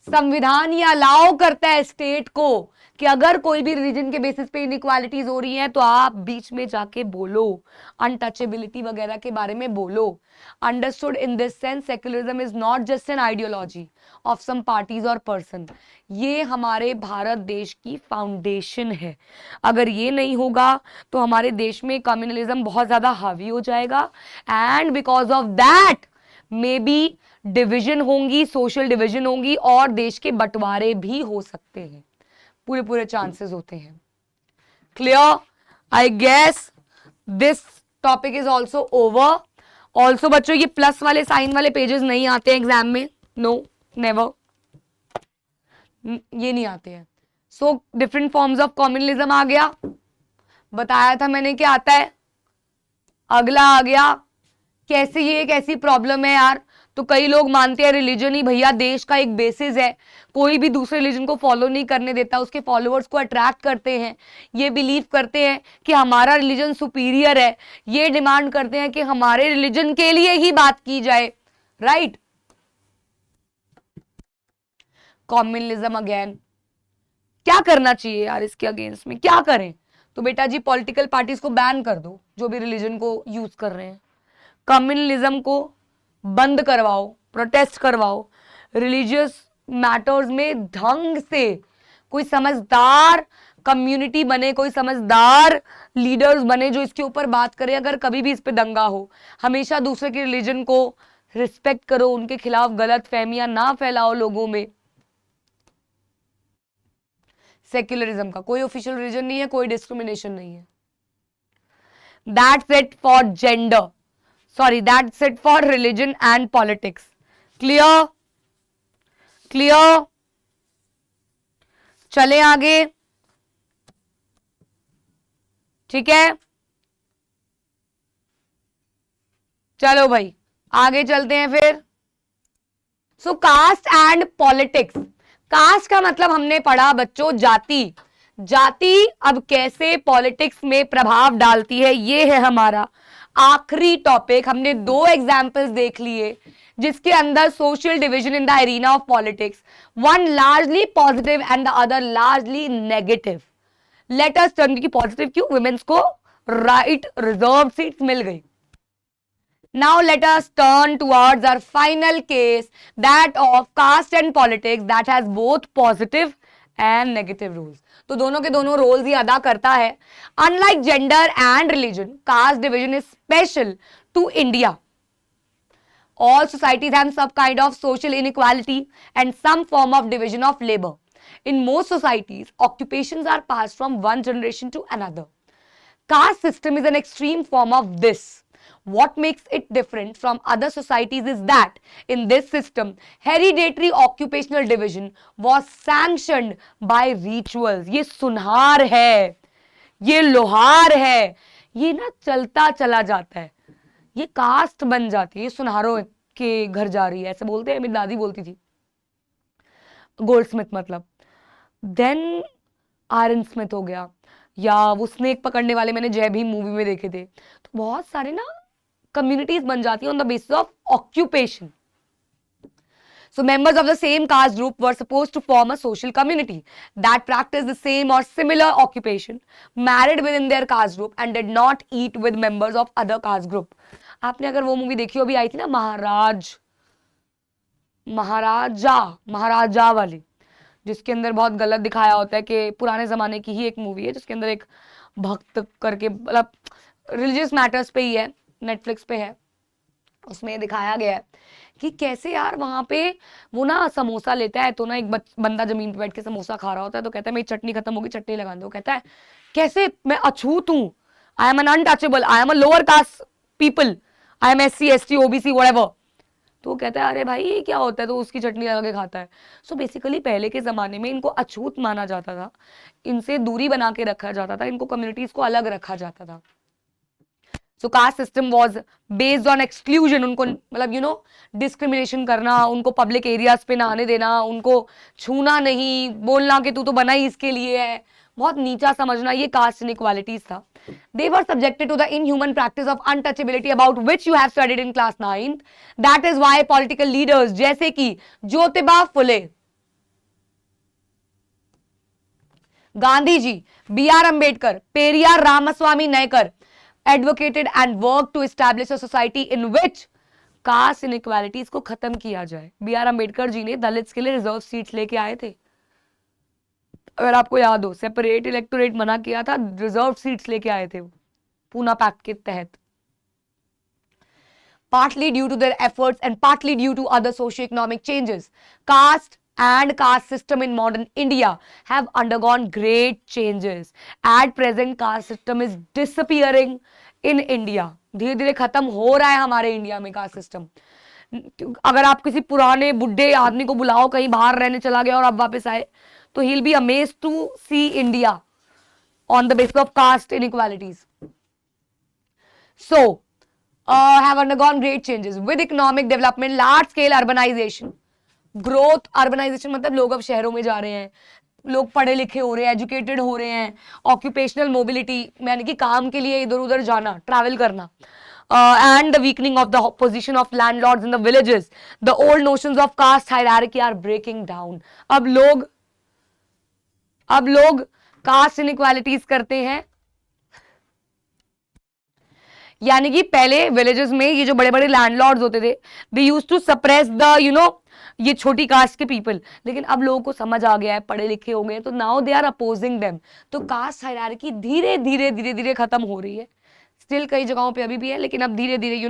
A: संविधान ये अलाउ करता है स्टेट को कि अगर कोई भी रिलीजन के बेसिस पे इनइक्वालिटीज हो रही हैं तो आप बीच में जाके बोलो, अनटचेबिलिटी वगैरह के बारे में बोलो. Understood in this sense secularism is not just an ideology of some parties और पर्सन. ये हमारे भारत देश की फाउंडेशन है. अगर ये नहीं होगा तो हमारे देश में कम्युनलिज्म बहुत ज्यादा हावी हो जाएगा, and because of that may be division होंगी, सोशल डिविजन होंगी, और देश के बंटवारे भी हो सकते हैं. पूरे पूरे चांसेस होते हैं. Clear? I guess this topic is also over. Also बच्चों ये प्लस वाले साइन वाले पेजेस नहीं आते हैं एग्जाम में. नो, नेवर, ये नहीं आते हैं. So different forms of communalism आ गया, बताया था मैंने क्या आता है. अगला आ गया, कैसे ये एक ऐसी प्रॉब्लम है यार. तो कई लोग मानते हैं रिलीजन ही भैया देश का एक बेसिस है, कोई भी दूसरे रिलीजन को फॉलो नहीं करने देता, उसके फॉलोअर्स को अट्रैक्ट करते हैं, ये बिलीव करते हैं कि हमारा रिलीजन सुपीरियर है, ये डिमांड करते हैं कि हमारे रिलीजन के लिए ही बात की जाए. राइट? कम्युनलिज्म अगेन, क्या करना चाहिए यार इसके अगेंस्ट में, क्या करें? तो बेटा जी पॉलिटिकल पार्टीज को बैन कर दो जो भी रिलीजन को यूज कर रहे हैं, कम्युनलिज्म को बंद करवाओ, प्रोटेस्ट करवाओ, रिलीजियस मैटर्स में ढंग से कोई समझदार कम्युनिटी बने, कोई समझदार लीडर्स बने जो इसके ऊपर बात करें. अगर कभी भी इस पे दंगा हो, हमेशा दूसरे के रिलीजन को रिस्पेक्ट करो, उनके खिलाफ गलत फहमियां ना फैलाओ लोगों में. सेक्युलरिज्म का कोई ऑफिशियल रिलीजन नहीं है, कोई डिस्क्रिमिनेशन नहीं है. That's it for gender, sorry that's it for religion and politics. Clear? Clear? चले आगे. ठीक है, चलो भाई आगे चलते हैं फिर. सो कास्ट एंड पॉलिटिक्स. कास्ट का मतलब हमने पढ़ा बच्चों जाति. जाति अब कैसे पॉलिटिक्स में प्रभाव डालती है, ये है हमारा आखिरी टॉपिक. हमने 2 एग्जाम्पल्स देख लिए जिसके अंदर social division in the arena of politics, one largely positive and the other largely negative. Let us turn की पॉजिटिव क्यों, वुमेन्स को राइट रिजर्व सीट्स मिल गई. Now let us turn towards our final case, that of caste and politics, that has both positive and negative rules. तो दोनों के दोनों रोल्स ही अदा करता है. Unlike gender and religion, caste division is special to India. All societies have some kind of social inequality and some form of division of labor. In most societies, occupations are passed from one generation to another. Caste system is an extreme form of this. What makes it different from other societies is that in this system, hereditary occupational division was sanctioned by rituals. ये सुनहार है, ये लोहार है, ये ना चलता चला जाता है, ये कास्ट बन जाती है, ये सुनहारों के घर जा रही है, ऐसे बोलते हैं, मेरी दादी बोलती थी. गोल्ड स्मिथ मतलब, देन आयरन स्मिथ हो गया, या वो स्नेक पकड़ने वाले मैंने जय भीम मूवी में देखे थे. तो बहुत सारे ना communities बन जाती है on the basis of occupation. So members of the same caste group were supposed to form a social community that practiced the same or similar occupation, married within their caste group and did not eat with members of other caste group. आपने अगर वो मूवी देखी हो, अभी आई थी ना महाराजा वाली, जिसके अंदर बहुत गलत दिखाया होता है कि पुराने जमाने की ही एक मूवी है जिसके अंदर एक भक्त करके, मतलब रिलीजियस मैटर्स पे ही है, नेटफ्लिक्स पे है. उसमें दिखाया गया है कि कैसे यार वहां पे वो ना समोसा लेता है, तो ना एक बंदा जमीन पे बैठ के समोसा खा रहा होता है, तो कहता है मेरी चटनी खत्म होगी, चटनी लगा दो. कहता है कैसे, मैं अछूत हूं, I am an untouchable, I am a lower caste people, I am SC ST OBC whatever. तो वो कहता है अरे भाई ये क्या होता है, तो उसकी चटनी लगा के खाता है. सो बेसिकली पहले के जमाने में इनको अछूत माना जाता था, इनसे दूरी बना के रखा जाता था, इनको कम्युनिटीज को अलग रखा जाता था. So caste system was based on exclusion. उनको मतलब डिस्क्रिमिनेशन करना, उनको पब्लिक एरियाज पे ना आने देना, उनको छूना नहीं, बोलना कि तू तो बना ही इसके लिए है, बहुत नीचा समझना, ये कास्ट इनइक्वालिटीज था. They were subjected to the inhuman practice of untouchability about which you have studied in class 9. That is why political leaders जैसे कि Jyotiba Phule, Gandhi ji, B.R. Ambedkar, Periyar Ramaswamy Nayakar advocated and worked to establish a society in which caste inequalities को खत्म किया जाए। B.R. अम्बेडकर जी ने दलित्स के लिए रिजर्व सीट्स लेके आए थे, अगर आपको याद हो, सेपरेट इलेक्टोरेट मना किया था, रिजर्व सीट्स लेके आए थे पूना पैक्ट के तहत। Partly due to their efforts and partly due to other socio-economic changes, caste and caste system in modern India have undergone great changes. At present, caste system is disappearing in India. धीरे धीरे खत्म हो रहा है हमारे इंडिया में कास्ट सिस्टम। अगर आप किसी पुराने बुढ़े आदमी को बुलाओ, कहीं बाहर रहने चला गया और अब वापस आए, तो he'll be amazed to see India on the basis of caste inequalities. So, have undergone great changes with economic development, large scale urbanization, growth। urbanization मतलब लोग अब शहरों में जा रहे हैं, लोग पढ़े लिखे हो रहे हैं, एजुकेटेड हो रहे हैं, ऑक्यूपेशनल मोबिलिटी यानी कि काम के लिए इधर उधर जाना, ट्रैवल करना, and the weakening of the position of landlords in the villages, the old notions of caste hierarchy are breaking down। अब लोग कास्ट इनइक्वालिटीज करते हैं, यानी कि पहले विलेजेस में ये जो बड़े बड़े लैंडलॉर्ड्स होते थे, they used to suppress the ये छोटी कास्ट के पीपल, लेकिन अब लोगों को समझ आ गया है, पढ़े लिखे हो गए, तो now they are opposing them. तो कास्ट हायरार्की धीरे धीरे खत्म हो रही है। स्टिल कई जगहों पे अभी भी है, लेकिन अब धीरे धीरे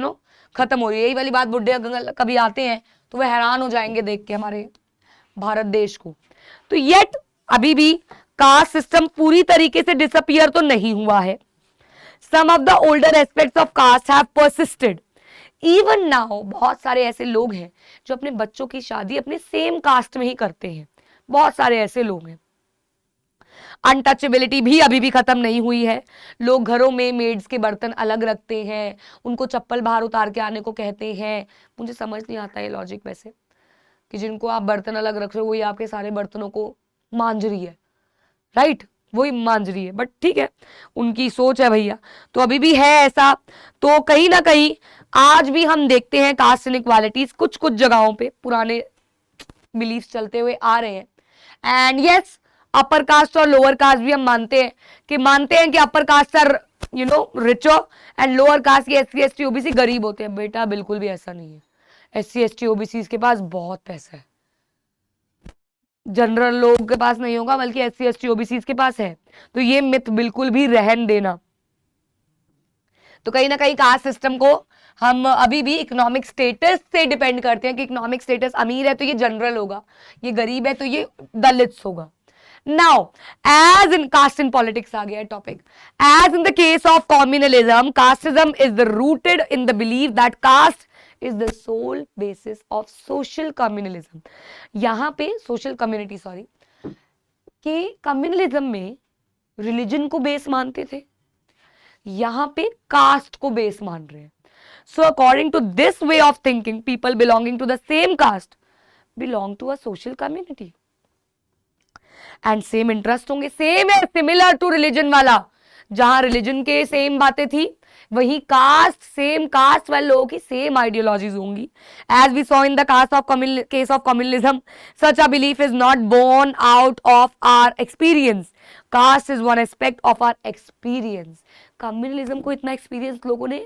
A: खत्म हो रही है। यही वाली बात बुढ़े कभी आते हैं तो वह हैरान हो जाएंगे देख के हमारे भारत देश को। तो येट अभी भी कास्ट सिस्टम पूरी तरीके से डिसअपियर तो नहीं हुआ है। Some of the older aspects of caste have persisted. Even now, बहुत सारे ऐसे लोग हैं जो अपने बच्चों की शादी अपने सेम कास्ट में ही करते हैं। बहुत सारे ऐसे लोग हैं। अनटचेबिलिटी भी अभी भी खत्म नहीं हुई है। लोग घरों में मेड्स के बर्तन अलग रखते हैं, उनको चप्पल बाहर उतार के आने को कहते हैं। मुझे समझ नहीं आता ये लॉजिक वैसे, कि जिनको आप बर्तन अलग रख रहे हो वही आपके सारे बर्तनों को मांझ रही है, राइट? वही मांझ रही है, बट ठीक है, उनकी सोच है भैया। तो अभी भी है ऐसा। तो कहीं ना कहीं आज भी हम देखते हैं कास्ट इनइक्वालिटीज कुछ कुछ जगहों पे, पुराने बिलीफ चलते हुए आ रहे हैं। एंड यस, अपर कास्ट और लोअर कास्ट भी हम मानते हैं कि upper caste are richer and lower caste की SC ST OBC गरीब होते हैं। बेटा बिल्कुल भी ऐसा नहीं है। SC ST OBC के पास बहुत पैसा है, जनरल लोग के पास नहीं होगा, बल्कि SC ST OBC के पास है। तो ये मिथ बिल्कुल भी रहन देना। तो कहीं ना कहीं कास्ट सिस्टम को हम अभी भी इकोनॉमिक स्टेटस से डिपेंड करते हैं कि इकोनॉमिक स्टेटस अमीर है तो ये जनरल होगा, ये गरीब है तो ये दलित्स होगा। Now, as in caste in politics आ गया topic. As in the case of communalism, casteism is rooted in the belief that caste is the sole basis of social communalism। यहाँ पे social community कि कम्युनलिज्म में रिलीजन को बेस मानते थे, यहाँ पे कास्ट को बेस मान रहे हैं। So according to this way of thinking, people belonging to the same caste belong to a social community and same interest होंगे। सेम है, सिमिलर टू रिलीजन वाला, जहां रिलीजन के सेम बातें थी वही कास्ट, सेम कास्ट वाले लोगों की सेम आइडियोलॉजीज होंगी। As we saw in the case of communalism, such a belief is not born out of our experience. Caste is one aspect of our experience. Communalism को इतना एक्सपीरियंस लोगों ने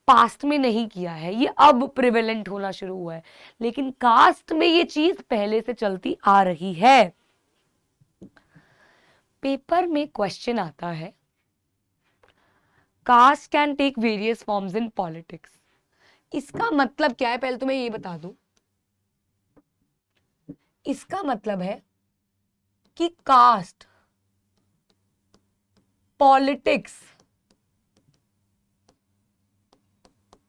A: पास्ट में नहीं किया है, ये अब प्रिवेलेंट होना शुरू हुआ है, लेकिन कास्ट में ये चीज पहले से चलती आ रही है। पेपर में क्वेश्चन आता है, caste can take various forms in politics. इसका मतलब क्या है, पहले तो मैं ये बता दूं। इसका मतलब है कि कास्ट पॉलिटिक्स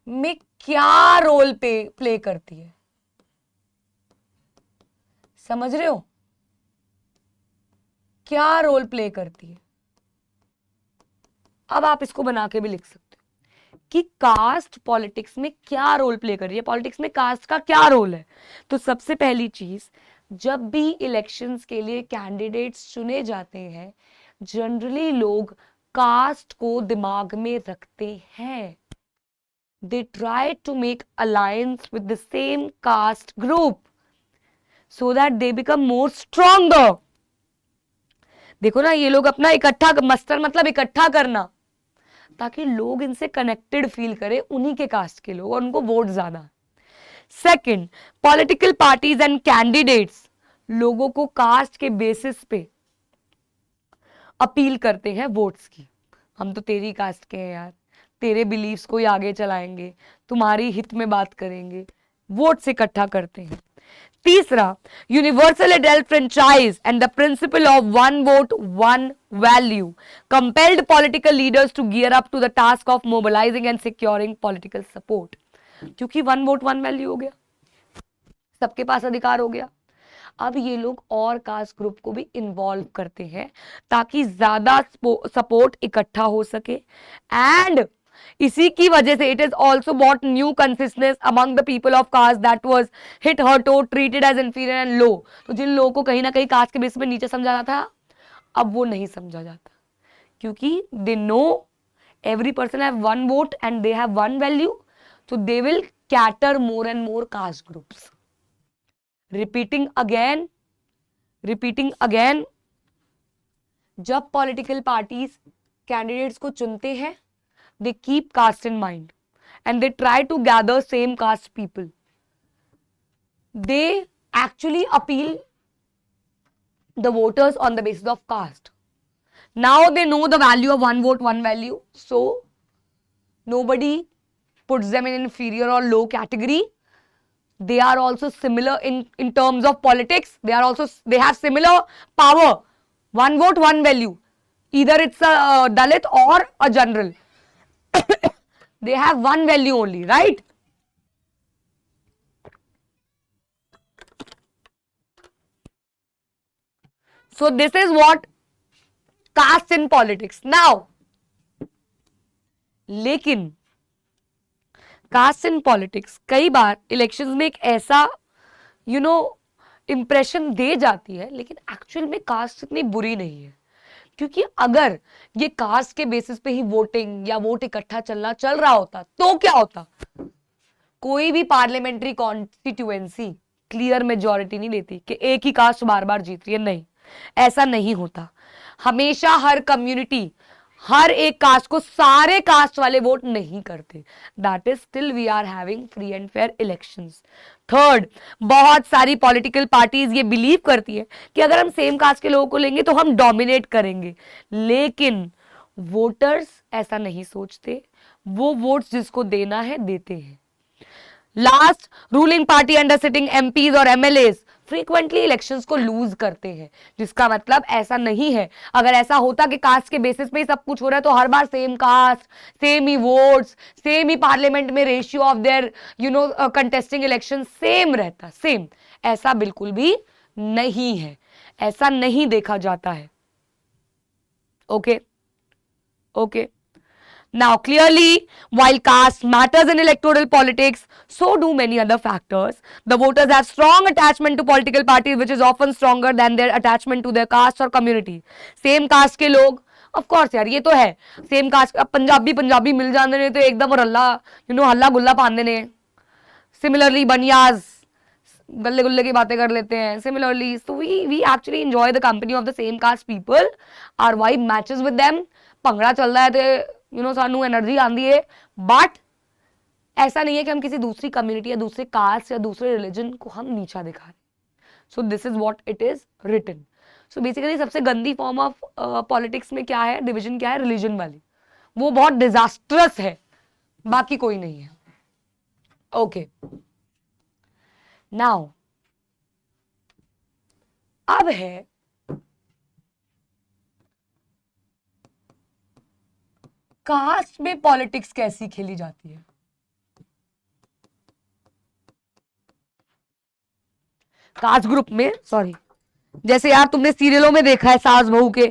A: में क्या रोल प्ले करती है, समझ रहे हो? क्या रोल प्ले करती है। अब आप इसको बना के भी लिख सकते हो कि कास्ट पॉलिटिक्स में क्या रोल प्ले कर रही है, पॉलिटिक्स में कास्ट का क्या रोल है। तो सबसे पहली चीज, जब भी इलेक्शंस के लिए कैंडिडेट्स चुने जाते हैं, जनरली लोग कास्ट को दिमाग में रखते हैं। They try to make alliance with the same caste group so that they become more stronger. देखो ना, ये लोग अपना इकट्ठा, मस्टर मतलब इकट्ठा करना, ताकि लोग इनसे कनेक्टेड फील करें, उन्हीं के कास्ट के लोग, और उनको वोट ज्यादा। Second, political parties and candidates लोगों को कास्ट के बेसिस पे अपील करते हैं वोट्स की। हम तो तेरी कास्ट के हैं यार, तेरे बिलीव्स को ही आगे चलाएंगे, तुम्हारी हित में बात करेंगे, वोट से इकट्ठा करते हैं। तीसरा, universal adult franchise and the principle of one vote one value compelled political leaders to gear up to the task of mobilizing and securing political support. क्योंकि वन वोट वन वैल्यू हो गया, सबके पास अधिकार हो गया, अब ये लोग और कास्ट ग्रुप को भी इन्वॉल्व करते हैं ताकि ज्यादा सपोर्ट इकट्ठा हो सके। एंड इसी की वजह से it is also brought new consistence among the people of caste that was hit hurt और treated as inferior and low. तो जिन लोगों को कहीं ना कहीं कास्ट के बेस पे नीचे समझा जाता था, अब वो नहीं समझा जाता, क्योंकि they know every person have one vote and they have one value, so they will cater more and more caste groups. Repeating again, जब political parties candidates को चुनते हैं, they keep caste in mind and they try to gather same caste people. They actually appeal the voters on the basis of caste. Now they know the value of one vote, one value. So nobody puts them in inferior or low category. They are also similar in terms of politics. They have similar power. One vote, one value. Either it's a Dalit or a general. They have one value only, right? So this is what caste in politics. Now, लेकिन कास्ट इन पॉलिटिक्स कई बार इलेक्शंस में एक ऐसा इंप्रेशन दे जाती है, लेकिन एक्चुअल में कास्ट इतनी बुरी नहीं है। क्योंकि अगर ये कास्ट के बेसिस पे ही वोटिंग या वोट इकट्ठा चल रहा होता तो क्या होता, कोई भी पार्लियामेंट्री कॉन्स्टिट्यूएंसी क्लियर मेजॉरिटी नहीं लेती कि एक ही कास्ट बार बार जीत रही है। नहीं, ऐसा नहीं होता। हमेशा हर कम्युनिटी, हर एक कास्ट को सारे कास्ट वाले वोट नहीं करते। That is still we are having free and fair elections. Third, बहुत सारी पॉलिटिकल पार्टीज ये बिलीव करती है कि अगर हम सेम कास्ट के लोगों को लेंगे तो हम डोमिनेट करेंगे, लेकिन वोटर्स ऐसा नहीं सोचते। वो वोट्स जिसको देना है देते हैं। Last, ruling party under sitting MPs और एमएलएज फ्रीक्वेंटली इलेक्शंस को लूज करते हैं, जिसका मतलब ऐसा नहीं है। अगर ऐसा होता कि कास्ट के बेसिस पे ही सब कुछ हो रहा है तो हर बार सेम कास्ट, सेम ही वोट्स, सेम ही पार्लियामेंट में ratio of their contesting election same रहता, सेम। ऐसा बिल्कुल भी नहीं है, ऐसा नहीं देखा जाता है। Okay okay Now, clearly, while caste matters in electoral politics, so do many other factors. The voters have strong attachment to political parties, which is often stronger than their attachment to their caste or community. Same caste के लोग, of course यार, ये तो है, same caste, अब पंजाबी मिल जाने ने तो एकदम और हल्ला गुल्ला पान देने। Similarly, बनियाज गल्ले गुल्ले की बातें कर लेते हैं। Similarly, so we actually enjoy the company of the same caste people. Our vibe matches with them. Bhangra चल रहा है तो सानू एनर्जी आती है, बट ऐसा नहीं है कि हम किसी दूसरी कम्युनिटी या दूसरे कास्ट या दूसरे रिलीजन को हम नीचा दिखा रहे। So this is what it is written. So basically सबसे गंदी फॉर्म ऑफ पॉलिटिक्स में क्या है, डिवीजन क्या है, रिलीजन वाली। वो बहुत डिजास्टरस है, बाकी कोई नहीं है। ओके, नाउ अब है कास्ट में पॉलिटिक्स कैसी खेली जाती है। कास्ट ग्रुप में, सॉरी, जैसे यार तुमने सीरियलों में देखा है, सास बहू के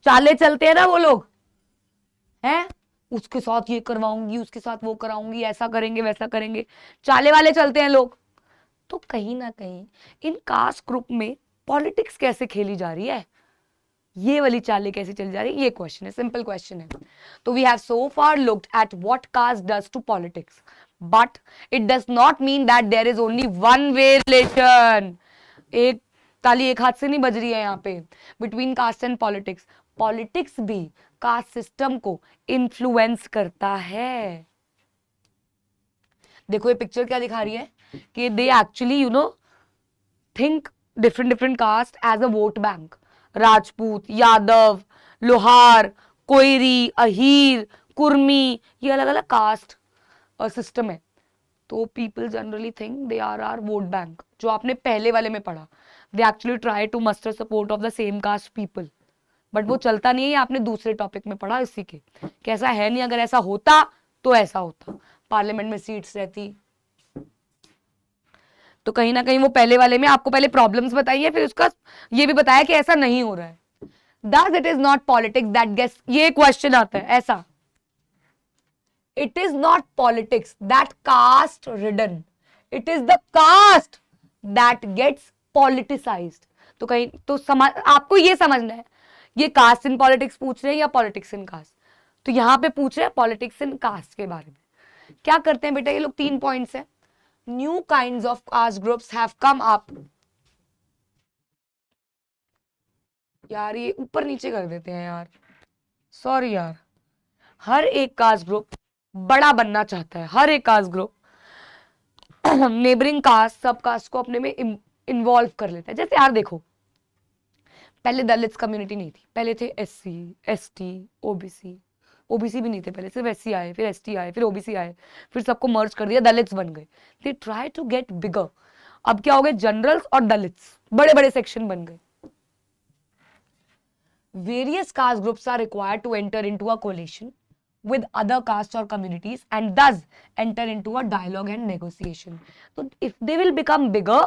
A: चाले चलते हैं ना, वो लोग हैं, उसके साथ ये करवाऊंगी, उसके साथ वो कराऊंगी, ऐसा करेंगे वैसा करेंगे, चाले वाले चलते हैं लोग। तो कहीं ना कहीं इन कास्ट ग्रुप में पॉलिटिक्स कैसे खेली जा रही है, ये वाली चालें कैसी चली जा रही है, ये क्वेश्चन है, सिंपल क्वेश्चन है। तो we have so far looked at what caste does to politics, but it does not mean that there is only one way relation. एक ताली एक हाथ से नहीं बज रही है यहाँ पे। Between caste and politics, politics भी कास्ट सिस्टम को इन्फ्लुएंस करता है। देखो ये पिक्चर क्या दिखा रही है कि they actually think different caste as a vote bank. Rajput, Yadav, Lohar, Koeri, Ahir, Kurmi, ये अलग अलग कास्ट सिस्टम है। तो people generally think they are are vote bank. जो आपने पहले वाले में पढ़ा, they actually try to muster support of the same caste people, but वो चलता नहीं है। आपने दूसरे टॉपिक में पढ़ा इसी के, कैसा है नहीं। अगर ऐसा होता तो ऐसा होता, पार्लियामेंट में सीट्स रहती। तो कहीं ना कहीं वो पहले वाले में आपको पहले प्रॉब्लम्स बताई है, फिर उसका ये भी बताया कि ऐसा नहीं हो रहा है। Thus it is not politics that gets, ये क्वेश्चन आता है ऐसा, it is not politics that caste ridden, it is the caste that gets politicized। तो कहीं तो आपको ये समझना है, ये कास्ट इन पॉलिटिक्स पूछ रहे हैं या पॉलिटिक्स इन कास्ट। तो यहां पे पूछ रहे हैं पॉलिटिक्स इन कास्ट के बारे में। क्या करते हैं बेटा ये लोग, 3 पॉइंट्स है। New kinds of caste groups have come up. यार ये ऊपर नीचे कर देते हैं यार, सॉरी यार। हर एक कास्ट ग्रुप बड़ा बनना चाहता है, हर एक कास्ट ग्रुप नेबरिंग कास्ट, सब कास्ट को अपने में इन्वॉल्व कर लेता है। जैसे यार देखो, पहले दलित कम्युनिटी नहीं थी, पहले थे SC, ST, OBC। OBC भी नहीं थे पहले, सिर्फ SC आए, फिर ST आए, फिर OBC आए, फिर सबको मर्ज कर दिया, दलित्स बन गए। They try to get bigger. अब क्या हो गए, जनरल्स और दलित्स बड़े बड़े सेक्शन बन गए। Various caste groups are required to enter into a coalition with other castes or communities and thus enter into a dialogue and negotiation. So if they will become bigger,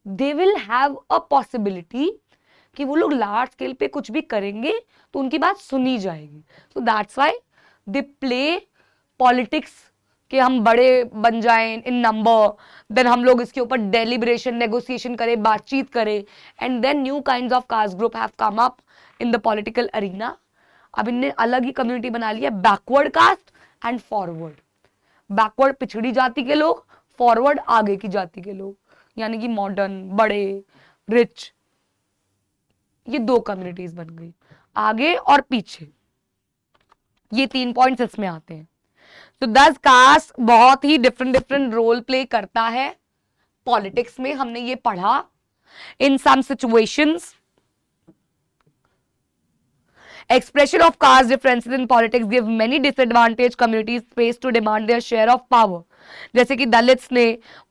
A: they will have a possibility कि वो लोग लार्ज स्केल पे कुछ भी करेंगे तो उनकी बात सुनी जाएगी। So that's why they play politics कि हम बड़े बन जाएं इन नंबर, देन हम लोग इसके ऊपर डेलिब्रेशन, नेगोशिएशन करें, बातचीत करें, and then new kinds of caste group have come up in the political arena. अब इनने अलग ही कम्युनिटी बना लिया, backward caste and forward. Backward पिछड़ी जाति के लोग, फॉरवर्ड आगे की जाति के लोग, यानी कि मॉडर्न, बड़े, रिच। ये 2 कम्युनिटीज बन गई, आगे और पीछे। ये 3 पॉइंट्स इसमें आते हैं। तो 10 कास्ट बहुत ही डिफरेंट रोल प्ले करता है पॉलिटिक्स में, हमने ये पढ़ा। In some situations expression of caste differences in politics give many disadvantaged communities space to demand their share of power। जैसे कि दलित्स ने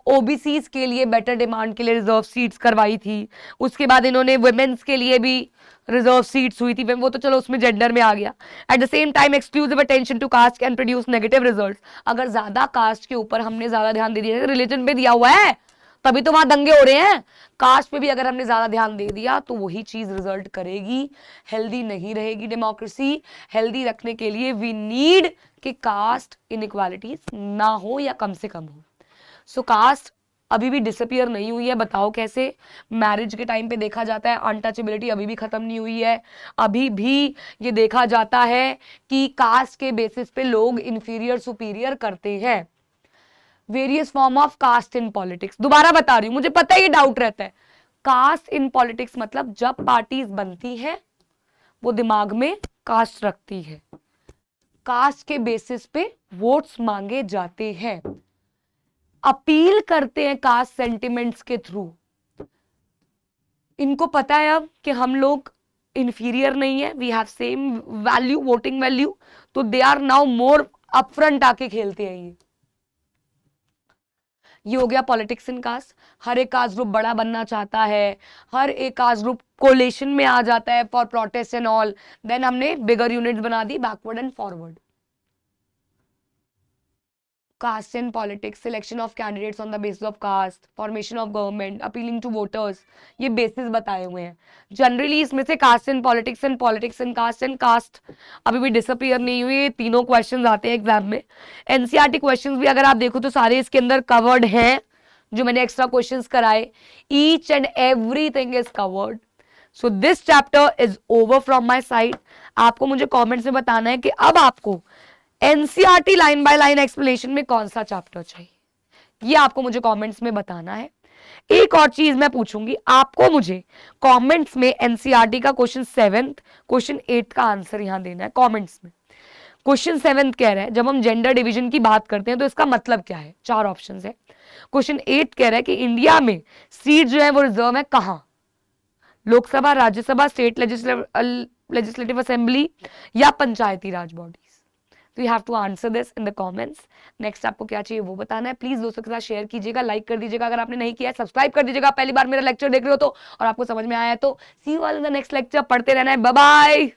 A: OBCs के लिए बेटर डिमांड के लिए रिजर्व सीट्स करवाई थी, उसके बाद इन्होंने वुमेन्स के लिए भी रिजर्व सीट्स हुई थी, वो तो चलो उसमें जेंडर में आ गया। At the same time exclusive attention to caste can produce negative results. अगर ज्यादा कास्ट के ऊपर हमने ज्यादा ध्यान दे दिया, रिलीजन पे दिया हुआ है तभी तो वहां दंगे हो रहे हैं, कास्ट पे भी अगर हमने ज्यादा ध्यान दे दिया तो वही चीज रिजल्ट करेगी, हेल्दी नहीं रहेगी डेमोक्रेसी। हेल्दी रखने के लिए वी नीड कि कास्ट इनइक्वालिटीज ना हो या कम से कम हो। सो कास्ट अभी भी डिसअपियर नहीं हुई है। बताओ कैसे? मैरिज के टाइम पे देखा जाता है अनटचेबिलिटी अभी भी खत्म नहीं हुई है। अभी भी ये देखा जाता है कि कास्ट के बेसिस पे लोग इंफीरियर सुपीरियर करते हैं। Various form of caste in politics, दोबारा बता रही हूं, मुझे पता है ये डाउट रहता है। कास्ट इन पॉलिटिक्स मतलब जब पार्टीज बनती है वो दिमाग में कास्ट रखती है, कास्ट के बेसिस पे वोट्स मांगे जाते हैं, अपील करते हैं कास्ट सेंटिमेंट्स के थ्रू। इनको पता है अब कि हम लोग इंफीरियर नहीं है, we have same value, voting value, तो they are now more upfront आके खेलते हैं। ये हो गया पॉलिटिक्स इन कास्ट। हर एक कास्ट ग्रुप बड़ा बनना चाहता है, हर एक कास्ट ग्रुप कोलेशन में आ जाता है for protest and all. Then हमने बिगर यूनिट्स बना दी, backward and forward. Caste in politics, selection of candidates on the basis of caste, formation of government, appealing to voters, ये बेसिस बताए हुए हैं। जनरली इसमें से caste in politics and politics in caste and caste अभी भी डिसअपियर नहीं हुई। तीनों क्वेश्चंस आते हैं एग्जाम में। एनसीईआरटी क्वेश्चंस भी अगर आप देखो तो सारे इसके अंदर कवर्ड हैं, जो मैंने एक्स्ट्रा क्वेश्चंस कराए, each and everything is covered. So this chapter is over from my side. आपको मुझे कॉमेंट्स में बताना है कि अब आपको NCERT line by line explanation में कौन सा चैप्टर चाहिए, ये आपको मुझे कमेंट्स में बताना है। एक और चीज मैं पूछूंगी आपको, मुझे कमेंट्स में एनसीईआरटी का क्वेश्चन 7, क्वेश्चन 8 का आंसर यहां देना है कमेंट्स में। क्वेश्चन 7 कह रहा है जब हम जेंडर डिवीजन की बात करते हैं तो इसका मतलब क्या है, 4 ऑप्शन है। क्वेश्चन 8 कह रहा है कि इंडिया में सीट जो है वो रिजर्व है कहां, Lok Sabha, Rajya Sabha, state legislative assembly या पंचायती राज बॉडीज। तो you have to answer this in the comments. Next आपको क्या चाहिए वो बताना है। प्लीज दोस्तों के साथ शेयर कीजिएगा, लाइक कर दीजिएगा अगर आपने नहीं किया है, सब्सक्राइब कर दीजिएगा पहली बार मेरा लेक्चर देख रहे हो तो, और आपको समझ में आया तो see you all in the next lecture. पढ़ते रहना है, बाय बाय।